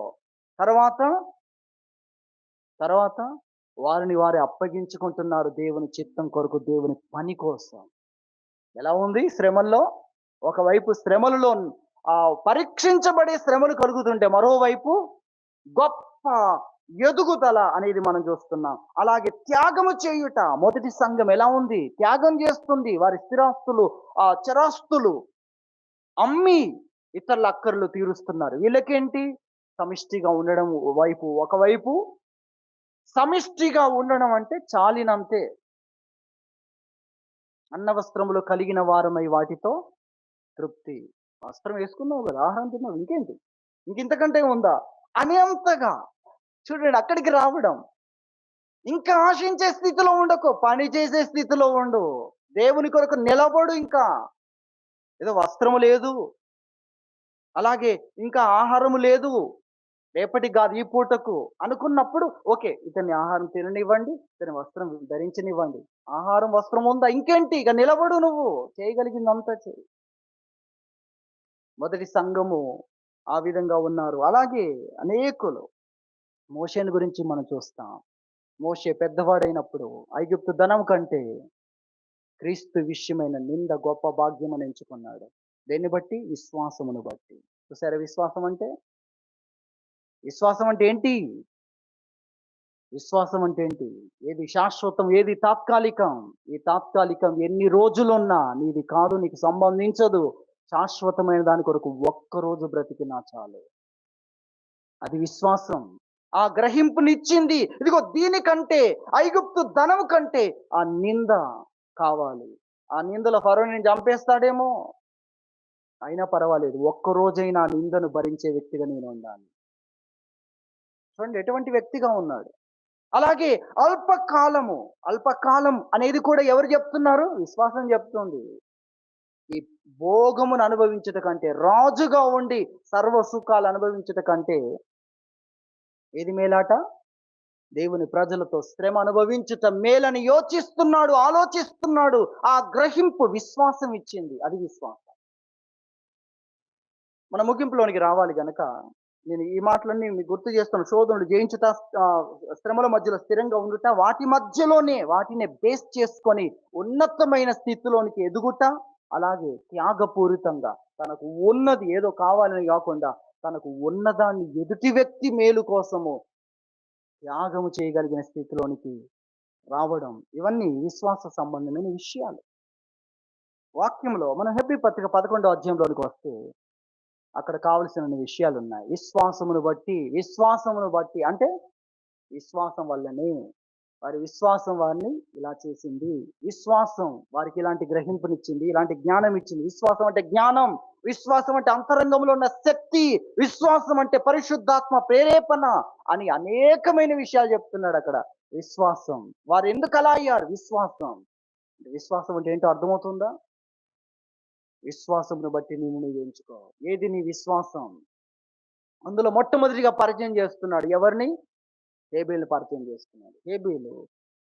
తర్వాత వారిని వారి అప్పగించుకుంటున్నారు దేవుని చిత్తం కొరకు, దేవుని పని కోసం. ఎలా ఉంది శ్రమల్లో? ఒకవైపు శ్రమలలో పరీక్షించబడే శ్రమలు కలుగుతుంటే, మరోవైపు గొప్ప ఎదుగుదల అనేది మనం చూస్తున్నాం. అలాగే త్యాగము చేయుట. మొదటి సంఘం ఎలా ఉంది? త్యాగం చేస్తుంది. వారి స్థిరాస్తులు, చరాస్తులు అమ్మి ఇతరుల అక్కర్లు తీరుస్తున్నారు. వీళ్ళకేంటి? సమిష్టిగా ఉండడం ఒకవైపు సమిష్టిగా ఉండడం అంటే చాలినంతే. అన్న వస్త్రములు కలిగిన వారమై వాటితో తృప్తి. వస్త్రం వేసుకున్నావు కదా, ఆహారం తిన్నావు, ఇంకేంటి? ఇంకింతకంటే ఉందా అనేంతగా చూడండి అక్కడికి రావడం. ఇంకా ఆశించే స్థితిలో ఉండకు, పని చేసే స్థితిలో ఉండు. దేవుని కొరకు నిలబడు. ఇంకా ఏదో వస్త్రము లేదు, అలాగే ఇంకా ఆహారము లేదు, రేపటి కాదు ఈ పూటకు అనుకున్నప్పుడు ఓకే, ఇతన్ని ఆహారం తిననివ్వండి, ఇతని వస్త్రం ధరించనివ్వండి. ఆహారం వస్త్రం ఉందా? ఇంకేంటి? ఇక నిలబడు, నువ్వు చేయగలిగిందంతా చేయి. మొదటి సంఘము ఆ విధంగా ఉన్నారు. అలాగే అనేకులు. మోషేని గురించి మనం చూస్తాం. మోషే పెద్దవాడైనప్పుడు ఐగుప్తు ధనం కంటే క్రీస్తు విషయమైన నింద గొప్ప భాగ్యం అని ఎంచుకున్నాడు. దేన్ని బట్టి? విశ్వాసమును బట్టి. చూసారా విశ్వాసం అంటే? విశ్వాసం అంటే ఏంటి? విశ్వాసం అంటే ఏంటి? ఏది శాశ్వతం, ఏది తాత్కాలికం? ఈ తాత్కాలికం ఎన్ని రోజులున్నా నీది కాదు, నీకు సంబంధించదు. శాశ్వతమైన దాని కొరకు ఒక్కరోజు బ్రతికినా చాలు. అది విశ్వాసం. ఆ గ్రహింపునిచ్చింది. ఇదిగో దీనికంటే, ఐగుప్తు ధనం కంటే ఆ నింద కావాలి. ఆ నిందలో ఫరోని చంపేస్తాడేమో, అయినా పర్వాలేదు, ఒక్కరోజైనా ఆ నిందను భరించే వ్యక్తిగా నేను ఉండాలి. చూడండి ఎటువంటి వ్యక్తిగా ఉన్నాడు. అలాగే అల్పకాలం అనేది కూడా ఎవరు చెప్తున్నారు? విశ్వాసం చెప్తుంది. ఈ భోగమును అనుభవించుట కంటే, రాజుగా ఉండి సర్వ సుఖాలు అనుభవించుట కంటే ఏది మేలాట? దేవుని ప్రజలతో శ్రమ అనుభవించుట మేలని యోచిస్తున్నాడు, ఆలోచిస్తున్నాడు. ఆ గ్రహింపు విశ్వాసం ఇచ్చింది. అది విశ్వాసం. మన ముగింపులోనికి రావాలి గనక నేను ఈ మాటలన్నీ మీకు గుర్తు చేస్తాను. శోధనలు జయించుట, శ్రమల మధ్యలో స్థిరంగా ఉండుట, వాటినే బేస్ చేసుకొని ఉన్నతమైన స్థితిలోనికి ఎదుగుట, అలాగే త్యాగపూరితంగా తనకు ఉన్నది ఏదో కావాలని కాకుండా తనకు ఉన్నదాన్ని ఎదుటి వ్యక్తి మేలు కోసము త్యాగము చేయగలిగిన స్థితిలోనికి రావడం, ఇవన్నీ విశ్వాస సంబంధమైన విషయాలు. వాక్యంలో మనం హెబ్రీ పత్రిక 11వ అధ్యాయంలోనికి వస్తే అక్కడ కావలసిన విషయాలు ఉన్నాయి. విశ్వాసమును బట్టి అంటే విశ్వాసం వల్లనే, వారి విశ్వాసం వారిని ఇలా చేసింది. విశ్వాసం వారికి ఇలాంటి గ్రహింపునిచ్చింది, ఇలాంటి జ్ఞానం ఇచ్చింది. విశ్వాసం అంటే జ్ఞానం, విశ్వాసం అంటే అంతరంగంలో ఉన్న శక్తి, విశ్వాసం అంటే పరిశుద్ధాత్మ ప్రేరేపణ అని అనేకమైన విషయాలు చెప్తున్నాడు అక్కడ. విశ్వాసం. వారు ఎందుకు అలా అయ్యారు? విశ్వాసం. విశ్వాసం అంటే ఏంటో అర్థమవుతుందా? విశ్వాసమును బట్టి నువ్వు ఎంచుకో. ఏది నీ విశ్వాసం? అందులో మొట్టమొదటిగా పరిచయం చేస్తున్నాడు. ఎవరిని? హేబేలుని పరిచయం చేస్తున్నాడు.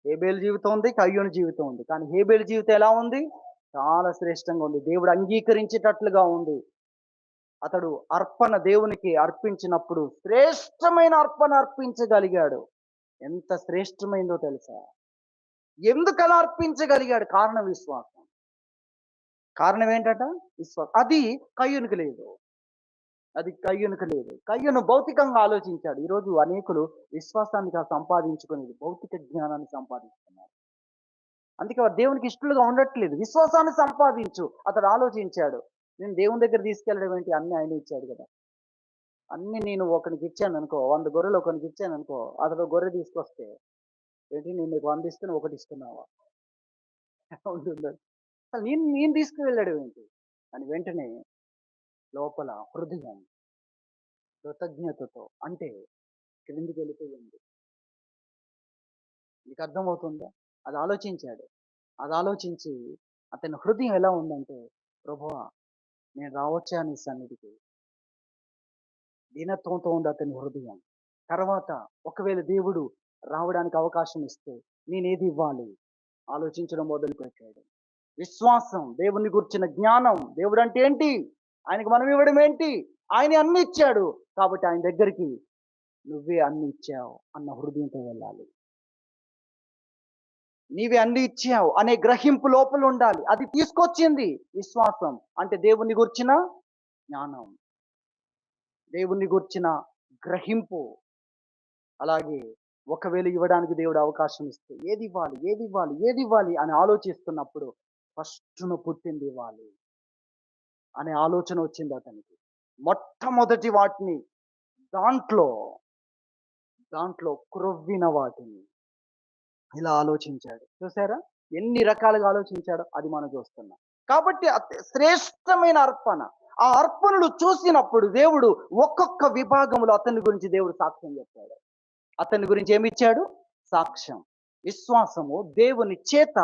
హేబేలు జీవితం ఉంది, కయ్యోను జీవితం ఉంది. కానీ హేబేలు జీవితం ఎలా ఉంది? చాలా శ్రేష్టంగా ఉంది. దేవుడు అంగీకరించేటట్లుగా ఉంది. అతడు అర్పణ దేవునికి అర్పించినప్పుడు శ్రేష్టమైన అర్పణ అర్పించగలిగాడు. ఎంత శ్రేష్టమైందో తెలుసా? ఎందుకలా అర్పించగలిగాడు? కారణం విశ్వాసం. కారణం ఏంటట? విశ్వాసం. అది కయ్యూనుకి లేదు. కయ్యూను భౌతికంగా ఆలోచించాడు. ఈరోజు అనేకులు విశ్వాసాన్ని సంపాదించుకొని భౌతిక జ్ఞానాన్ని సంపాదిస్తున్నారు. అందుకే వారు దేవునికి ఇష్టలుగా ఉండట్లేదు. విశ్వాసాన్ని సంపాదించు. అతడు ఆలోచించాడు. నేను దేవుని దగ్గర తీసుకెళ్ళడం ఏంటి? అన్నీ ఆయన ఇచ్చాడు కదా! అన్నీ నేను ఒకనికి ఇచ్చాననుకో, 100 గొర్రెలు ఒకనికి ఇచ్చాననుకో, అతడు గొర్రె తీసుకొస్తే, ఏంటి నేను నీకు 100 ఇస్తే నువ్వు ఒకటి ఇస్తున్నావా? ఉంటుందా? అసలు నేను నేను తీసుకువెళ్ళడం ఏంటి? అని వెంటనే లోపల హృదయం కృతజ్ఞతతో అంటే క్రిందికెళ్ళిపోయింది. నీకు అర్థమవుతుందా? అది ఆలోచించాడు. అది ఆలోచించి అతని హృదయం ఎలా ఉందంటే, ప్రభువా నేను రావచ్చా నీ సన్నిధికి? దీనత్వంతో ఉంది అతని హృదయం. తర్వాత ఒకవేళ దేవుడు రావడానికి అవకాశం ఇస్తే నేనేది ఇవ్వాలి? ఆలోచించడం మొదలుపెట్టాడు. విశ్వాసం, దేవుని గురించిన జ్ఞానం, దేవుడంటే ఏంటి? ఆయనకు మనం ఇవ్వడం ఏంటి? ఆయనే అన్ని ఇచ్చాడు. కాబట్టి ఆయన దగ్గరికి నువ్వే అన్ని ఇచ్చావు అన్న హృదయంతో వెళ్ళాలి. నీవే అన్ని ఇచ్చావు అనే గ్రహింపు లోపల ఉండాలి. అది తీసుకొచ్చింది విశ్వాసం. అంటే దేవుని గురించిన జ్ఞానం, దేవుని గురించిన గ్రహింపు. అలాగే ఒకవేళ ఇవ్వడానికి దేవుడు అవకాశం ఇస్తే ఏది ఇవ్వాలి అని ఆలోచిస్తున్నప్పుడు ఫస్ట్‌న పుట్టింది ఇవ్వాలి అనే ఆలోచన వచ్చింది అతనికి. మొట్టమొదటి వాటిని దాంట్లో, దాంట్లో క్రొవ్విన వాటిని ఇలా ఆలోచించాడు. చూసారా? ఎన్ని రకాలుగా ఆలోచించాడో అది మనం చూస్తున్నాం. కాబట్టి శ్రేష్టమైన అర్పణ. ఆ అర్పణలు చూసినప్పుడు దేవుడు ఒక్కొక్క విభాగంలో అతని గురించి దేవుడు సాక్ష్యం చెప్పాడు. అతని గురించి ఏమిచ్చాడు? సాక్ష్యం. విశ్వాసము దేవుని చేత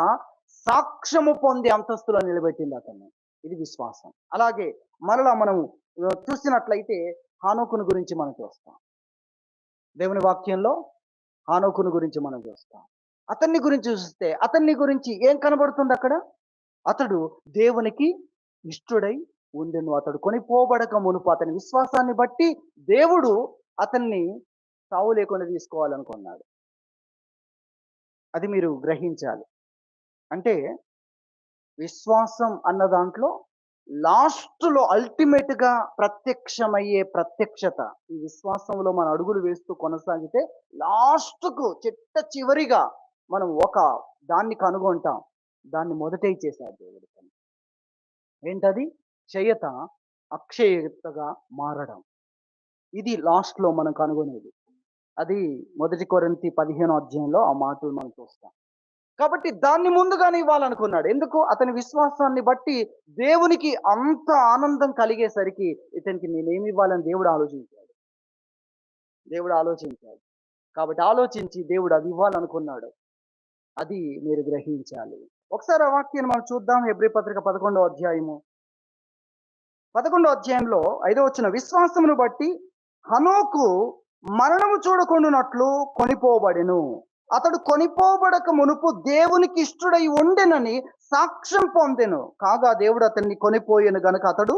సాక్ష్యము పొందే అంతస్తులో నిలబెట్టింది అతన్ని. ఇది విశ్వాసం. అలాగే మరలా మనం చూసినట్లయితే హానోకును గురించి మనం చూస్తాం. దేవుని వాక్యంలో హానోకును గురించి మనం చూస్తాం. అతన్ని గురించి చూస్తే అతన్ని గురించి ఏం కనబడుతుంది అక్కడ? అతడు దేవునికి ఇష్టుడై ఉండెను. అతడు కొనిపోబడక మునుపు అతని విశ్వాసాన్ని బట్టి దేవుడు అతన్ని సావు లేకుండా తీసుకోవాలనుకున్నాడు. అది మీరు గ్రహించాలి. అంటే విశ్వాసం అన్న దాంట్లో లాస్ట్‌లో అల్టిమేట్‌గా ప్రత్యక్షమయ్యే ప్రత్యక్షత. ఈ విశ్వాసంలో మన అడుగులు వేస్తూ కొనసాగితే లాస్ట్‌కు చిట్ట చివరిగా మనం ఒక దాన్ని కనుగొంటాం. దాన్ని మొదటే ఇచ్చేసాడు దేవుడు. ఏంటది? క్షయత అక్షయతగా మారడం. ఇది లాస్ట్‌లో మనం కనుగొనేది. అది 1 కొరింథీ 15 అధ్యాయంలో ఆ మాటలు మనం చూస్తాం. కాబట్టి దాన్ని ముందుగానే ఇవ్వాలనుకున్నాడు. ఎందుకు? అతని విశ్వాసాన్ని బట్టి దేవునికి అంత ఆనందం కలిగేసరికి ఇతనికి నేనేమి ఇవ్వాలని దేవుడు ఆలోచించాడు. కాబట్టి ఆలోచించి దేవుడు అది ఇవ్వాలనుకున్నాడు. అది మీరు గ్రహించాలి. ఒకసారి ఆ వాక్యాన్ని మనం చూద్దాం. హెబ్రీ పత్రిక 11వ అధ్యాయము. 11వ అధ్యాయంలో 5వ వచనం, విశ్వాసమును బట్టి హనోకు మరణము చూడకుండునట్లు కొనిపోబడెను. అతడు కొనిపోబడక మునుపు దేవునికి ఇష్టుడై ఉండెనని సాక్ష్యం పొందెను. కాగా దేవుడు అతన్ని కొనిపోయెను గనుక అతడు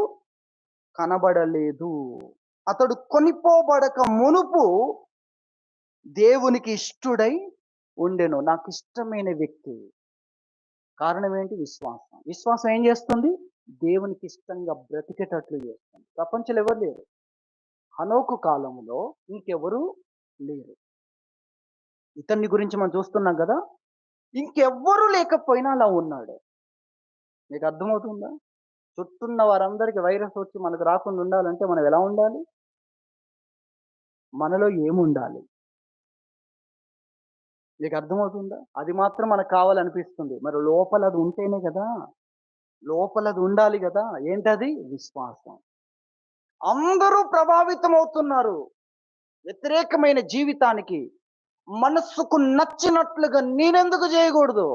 కనబడలేదు. అతడు కొనిపోబడక మునుపు దేవునికి ఇష్టుడై ఉండెను. నాకు ఇష్టమైన వ్యక్తి. కారణం ఏంటి? విశ్వాసం. విశ్వాసం ఏం చేస్తుంది? దేవునికి ఇష్టంగా బ్రతికేటట్లు చేస్తుంది. ప్రపంచంలో ఎవరు లేరు. హనోకు కాలంలో ఇంకెవరు లేరు. ఇతన్ని గురించి మనం చూస్తున్నాం కదా! ఇంకెవ్వరు లేకపోయినా అలా ఉన్నాడు. మీకు అర్థమవుతుందా? చుట్టూన్న వారందరికీ వైరస్ వచ్చి మనకు రాకుండా ఉండాలంటే మనం ఎలా ఉండాలి? మనలో ఏముండాలి? మీకు అర్థమవుతుందా? అది మాత్రం మనకు కావాలనిపిస్తుంది. మరి లోపల అది ఉంటేనే కదా! లోపల అది ఉండాలి కదా! ఏంటది? విశ్వాసం. అందరూ ప్రభావితం అవుతున్నారు. వ్యతిరేకమైన జీవితానికి మనస్సుకు నచ్చినట్లుగా నేనెందుకు చేయకూడదు?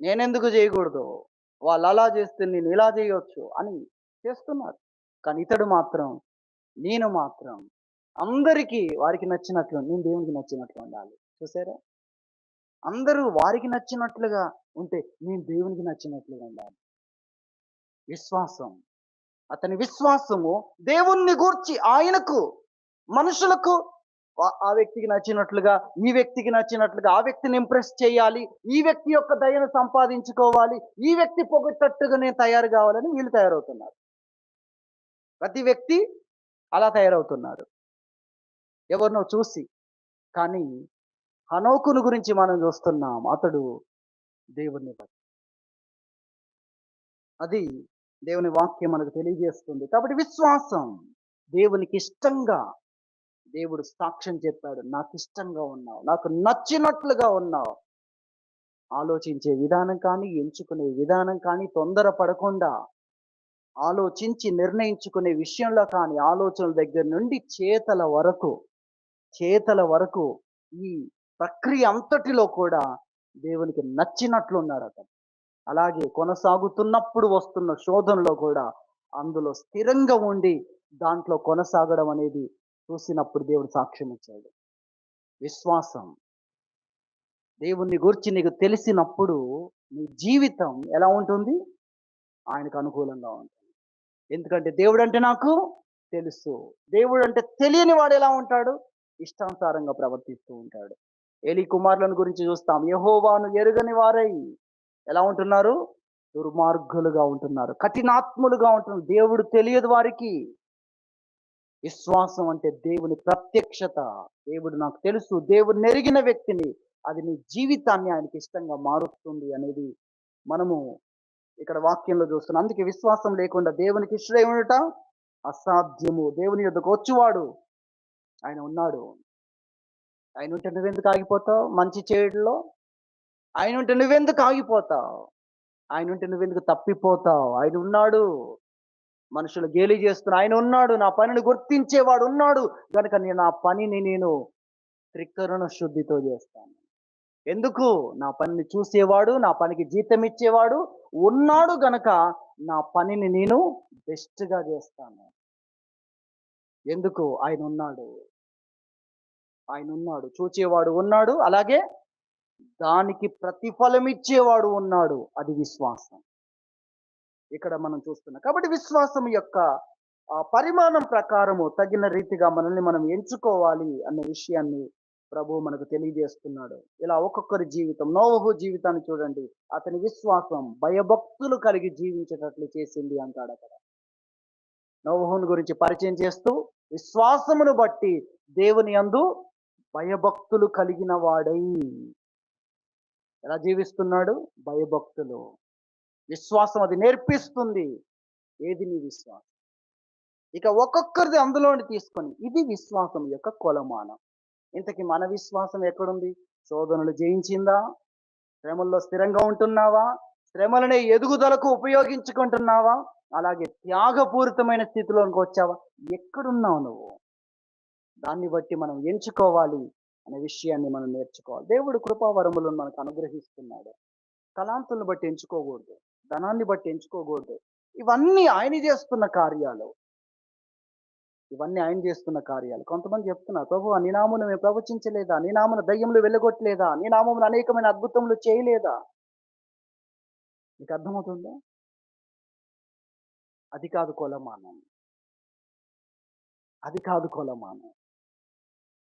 నేనెందుకు చేయకూడదు? వాళ్ళు అలా చేస్తే నేను ఇలా చేయొచ్చు అని చేస్తున్నారు. కానీ ఇతడు మాత్రం, నేను మాత్రం అందరికీ వారికి నచ్చినట్లు నేను దేవునికి నచ్చినట్లు ఉండాలి. చూసారా? అందరూ వారికి నచ్చినట్లుగా ఉంటే నేను దేవునికి నచ్చినట్లుగా ఉండాలి. విశ్వాసం. అతని విశ్వాసము దేవుణ్ణి గూర్చి ఆయనకు, మనుషులకు ఆ వ్యక్తికి నచ్చినట్లుగా, ఈ వ్యక్తికి నచ్చినట్లుగా ఆ వ్యక్తిని ఇంప్రెస్ చేయాలి. ఈ వ్యక్తి యొక్క దయను సంపాదించుకోవాలి. ఈ వ్యక్తి పొగట్టట్టుగా నేను తయారు కావాలని వీళ్ళు తయారవుతున్నారు. ప్రతి వ్యక్తి అలా తయారవుతున్నారు. ఎవరినో చూసి. కానీ హనోకును గురించి మనం చూస్తున్నాం. అతడు దేవుణ్ణి బట్టి. అది దేవుని వాక్యం మనకు తెలియజేస్తుంది. కాబట్టి విశ్వాసం దేవునికి ఇష్టంగా దేవుడు సాక్ష్యం చెప్పాడు. నాకిష్టంగా ఉన్నావు. నాకు నచ్చినట్లుగా ఉన్నావు. ఆలోచించే విధానం కానీ, ఎంచుకునే విధానం కానీ తొందరపడకుండా ఆలోచించి నిర్ణయించుకునే విషయంలో కానీ, ఆలోచనల దగ్గర నుండి చేతల వరకు ఈ ప్రక్రియ అంతటిలో కూడా దేవునికి నచ్చినట్లున్నాడతను. అలాగే కొనసాగుతున్నప్పుడు వస్తున్న శోధనలో కూడా అందులో స్థిరంగా ఉండి దాంట్లో కొనసాగడం అనేది చూసినప్పుడు దేవుడు సాక్ష్యం ఇచ్చాడు. విశ్వాసం. దేవుణ్ణి గూర్చి నీకు తెలిసినప్పుడు నీ జీవితం ఎలా ఉంటుంది? ఆయనకు అనుకూలంగా ఉంటుంది. ఎందుకంటే దేవుడంటే నాకు తెలుసు. దేవుడంటే తెలియని వాడు ఎలా ఉంటాడు? ఇష్టానుసారంగా ప్రవర్తిస్తూ ఉంటాడు. ఏలీ కుమారులను గురించి చూస్తాం. యెహోవాను ఎరుగని వారై ఎలా ఉంటున్నారు? దుర్మార్గులుగా ఉంటున్నారు. కఠినాత్ములుగా ఉంటున్నారు. దేవుడు తెలియదు వారికి. విశ్వాసం అంటే దేవుని ప్రత్యక్షత. దేవుడు నాకు తెలుసు. దేవుడిని ఎరిగిన వ్యక్తిని. అది నీ జీవితాన్ని ఆయనకి ఇష్టంగా మారుస్తుంది అనేది మనము ఇక్కడ వాక్యంలో చూస్తున్నాం. అందుకే విశ్వాసం లేకుండా దేవునికి ఇష్టడై ఉండుట అసాధ్యము. దేవుని యొద్దకు వచ్చువాడు ఆయన ఉన్నాడు. ఆయన ఉంటే నువ్వెందుకు ఆగిపోతావు మంచి చేయడంలో? ఆయన ఉంటే నువ్వెందుకు ఆగిపోతావు? ఆయన ఉంటే నువ్వెందుకు తప్పిపోతావు? ఆయన ఉన్నాడు. మనుషులు గేలి చేస్తున్నారు. ఆయన ఉన్నాడు. నా పనిని గుర్తించేవాడు ఉన్నాడు. గనుక నేను నా పనిని త్రికరణ శుద్ధితో చేస్తాను. ఎందుకు? నా పనిని చూసేవాడు, నా పనికి జీతం ఇచ్చేవాడు ఉన్నాడు గనక నా పనిని నేను బెస్ట్‌గా చేస్తాను. ఎందుకు? ఆయన ఉన్నాడు. ఆయన ఉన్నాడు. చూచేవాడు ఉన్నాడు. అలాగే దానికి ప్రతిఫలం ఇచ్చేవాడు ఉన్నాడు. అది విశ్వాసం. ఇక్కడ మనం చూస్తున్నాం. కాబట్టి విశ్వాసం యొక్క పరిమాణం ప్రకారము తగిన రీతిగా మనల్ని మనం ఎంచుకోవాలి అన్న విషయాన్ని ప్రభువు మనకు తెలియజేస్తున్నాడు. ఇలా ఒక్కొక్కరి జీవితం నోవహు జీవితాన్ని చూడండి. అతని విశ్వాసం భయభక్తులు కలిగి జీవించేటట్లు చేసింది అంటాడు అక్కడ. నోవహును గురించి పరిచయం చేస్తూ విశ్వాసమును బట్టి దేవుని యందు భయభక్తులు కలిగిన వాడై ఎలా జీవిస్తున్నాడు? భయభక్తులు. విశ్వాసం అది నేర్పిస్తుంది. ఏది నీ విశ్వాసం? ఇక ఒక్కొక్కరిది అందులోని తీసుకొని ఇది విశ్వాసం యొక్క కొలమానం. ఇంతకీ మన విశ్వాసం ఎక్కడుంది? శోధనలు జయించిందా? శ్రమల్లో స్థిరంగా ఉంటున్నావా? శ్రమలనే ఎదుగుదలకు ఉపయోగించుకుంటున్నావా? అలాగే త్యాగపూరితమైన స్థితిలోనికి వచ్చావా? ఎక్కడున్నావు నువ్వు? దాన్ని బట్టి మనం ఎంచుకోవాలి అనే విషయాన్ని మనం నేర్చుకోవాలి. దేవుడు కృపావరములను మనకు అనుగ్రహిస్తున్నాడు. తలాంతులను బట్టి ఎంచుకోకూడదు. ధనాన్ని బట్టి ఎంచుకోకూడదు. ఇవన్నీ ఆయన చేస్తున్న కార్యాలు. ఇవన్నీ ఆయన చేస్తున్న కార్యాలు. కొంతమంది చెప్తున్నారు, ప్రభువా నీ నామమున మేము ప్రవచించలేదా? నీ నామమున దయ్యములు వెళ్ళగొట్టలేదా? నీ నామమున అనేకమైన అద్భుతములు చేయలేదా? నీకు అర్థమవుతుందా? అది కాదు కొలమానం. అది కాదు కొలమానం.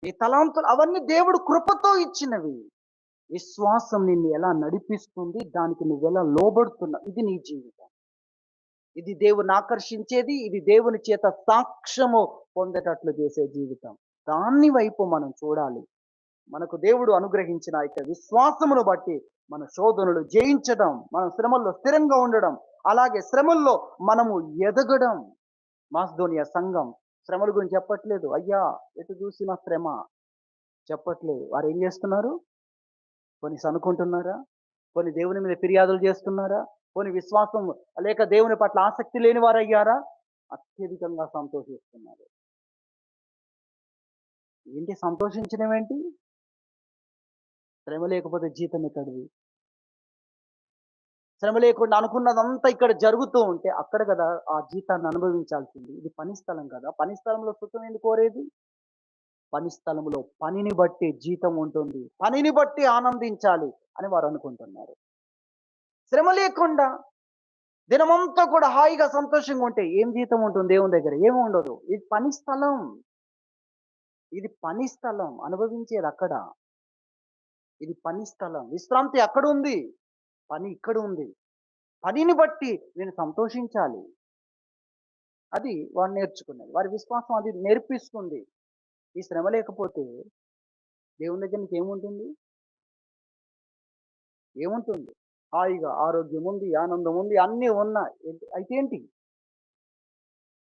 ఈ తలాంతులు అవన్నీ దేవుడు కృపతో ఇచ్చినవి. విశ్వాసం నిన్ను ఎలా నడిపిస్తుంది? దానికి నువ్వెలా లోబడుతున్నావు? ఇది నీ జీవితం. ఇది దేవుని ఆకర్షించేది. ఇది దేవుని చేత సాక్ష్యము పొందేటట్లు చేసే జీవితం. దాన్ని వైపు మనం చూడాలి. మనకు దేవుడు అనుగ్రహించిన యొక్క విశ్వాసమును బట్టి మన శోధనలు జయించడం, మనం శ్రమల్లో స్థిరంగా ఉండడం, అలాగే శ్రమల్లో మనము ఎదగడం. మాసిదోనియా సంఘం శ్రమల గురించి చెప్పట్లేదు. అయ్యా ఎటు చూసినా శ్రమ చెప్పట్లేదు. వారు ఏం చేస్తున్నారు? కొన్ని సనుకుంటున్నారా? కొన్ని దేవుని మీద ఫిర్యాదులు చేస్తున్నారా? కొన్ని విశ్వాసం లేక దేవుని పట్ల ఆసక్తి లేని వారయ్యారా? అత్యధికంగా సంతోషిస్తున్నారు. ఏంటి సంతోషించడం ఏంటి? శ్రమ లేకపోతే జీతం ఎక్కడిది? శ్రమ లేకుండా అనుకున్నదంతా ఇక్కడ జరుగుతూ ఉంటే అక్కడ కదా ఆ జీతాన్ని అనుభవించాల్సింది. ఇది పని స్థలం కదా! పని స్థలంలో సుఖం ఎందుకు కోరేది? పని స్థలంలో పనిని బట్టి జీతం ఉంటుంది. పనిని బట్టి ఆనందించాలి అని వారు అనుకుంటున్నారు. శ్రమ లేకుండా దినమంతా కూడా హాయిగా సంతోషంగా ఉంటే ఏం జీతం ఉంటుంది దేవుని దగ్గర? ఏమి ఉండదు. ఇది పని స్థలం. ఇది పని స్థలం. అనుభవించేది అక్కడ. ఇది పని స్థలం. విశ్రాంతి అక్కడుంది. పని ఇక్కడ ఉంది. పనిని బట్టి నేను సంతోషించాలి. అది వారు నేర్చుకున్నది. వారి విశ్వాసం అది నేర్పిస్తుంది. ఈ శ్రమ లేకపోతే దేవుని దగ్గర నీకేముంటుంది? ఏముంటుంది? హాయిగా ఆరోగ్యం ఉంది, ఆనందం ఉంది, అన్నీ ఉన్నాయి. అయితే ఏంటి?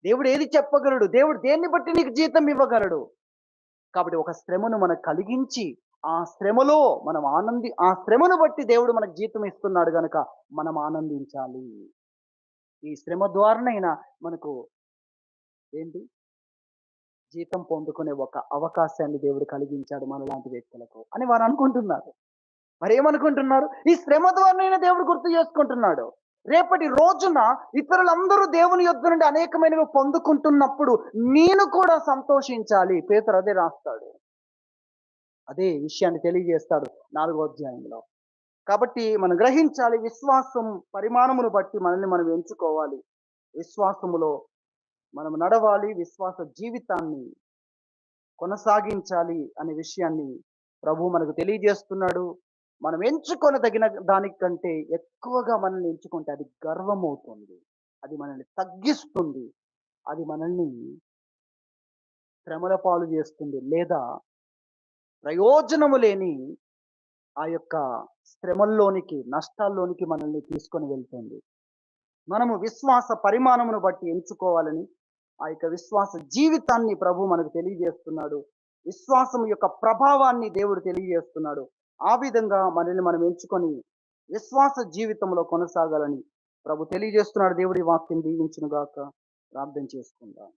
దేవుడు ఏది చెప్పగలడు? దేవుడు దేన్ని బట్టి నీకు జీతం ఇవ్వగలడు? కాబట్టి ఒక శ్రమను మనకు కలిగించి, ఆ శ్రమను బట్టి దేవుడు మనకు జీతం ఇస్తున్నాడు గనక మనం ఆనందించాలి. ఈ శ్రమ ద్వారానైనా మనకు ఏంటి? జీతం పొందుకునే ఒక అవకాశాన్ని దేవుడు కలిగించాడు మనలాంటి వ్యక్తులకు అని వారు అనుకుంటున్నారు. మరేమనుకుంటున్నారు? ఈ శ్రమ ద్వారానైనా దేవుడు గుర్తు చేసుకుంటున్నాడు. రేపటి రోజున ఇతరులందరూ దేవుని యొద్ద నుండి అనేకమైనవి పొందుకుంటున్నప్పుడు నేను కూడా సంతోషించాలి. పేతురు అదే రాస్తాడు. అదే విషయాన్ని తెలియజేస్తాడు 4వ అధ్యాయంలో. కాబట్టి మనం గ్రహించాలి, విశ్వాసం పరిమాణమును బట్టి మనల్ని మనం ఎంచుకోవాలి. విశ్వాసములో మనం నడవాలి. విశ్వాస జీవితాన్ని కొనసాగించాలి అనే విషయాన్ని ప్రభువు మనకు తెలియజేస్తున్నాడు. మనం ఎంచుకొనదగిన దానికంటే ఎక్కువగా మనల్ని ఎంచుకుంటే అది గర్వమవుతుంది. అది మనల్ని తగ్గిస్తుంది. అది మనల్ని శ్రమల పాలు చేస్తుంది. లేదా ప్రయోజనము లేని ఆ యొక్క శ్రమల్లోనికి, నష్టాల్లోనికి మనల్ని తీసుకొని వెళ్తుంది. మనము విశ్వాస పరిమాణమును బట్టి ఎంచుకోవాలని ఆ యొక్క విశ్వాస జీవితాన్ని ప్రభువు మనకు తెలియజేస్తున్నాడు. విశ్వాసం యొక్క ప్రభావాన్ని దేవుడు తెలియజేస్తున్నాడు. ఆ విధంగా మనల్ని మనం ఎంచుకొని విశ్వాస జీవితంలో కొనసాగాలని ప్రభు తెలియజేస్తున్నాడు. దేవుడి వాక్యం దీవించును గాక. ప్రార్థన చేసుకుందాం.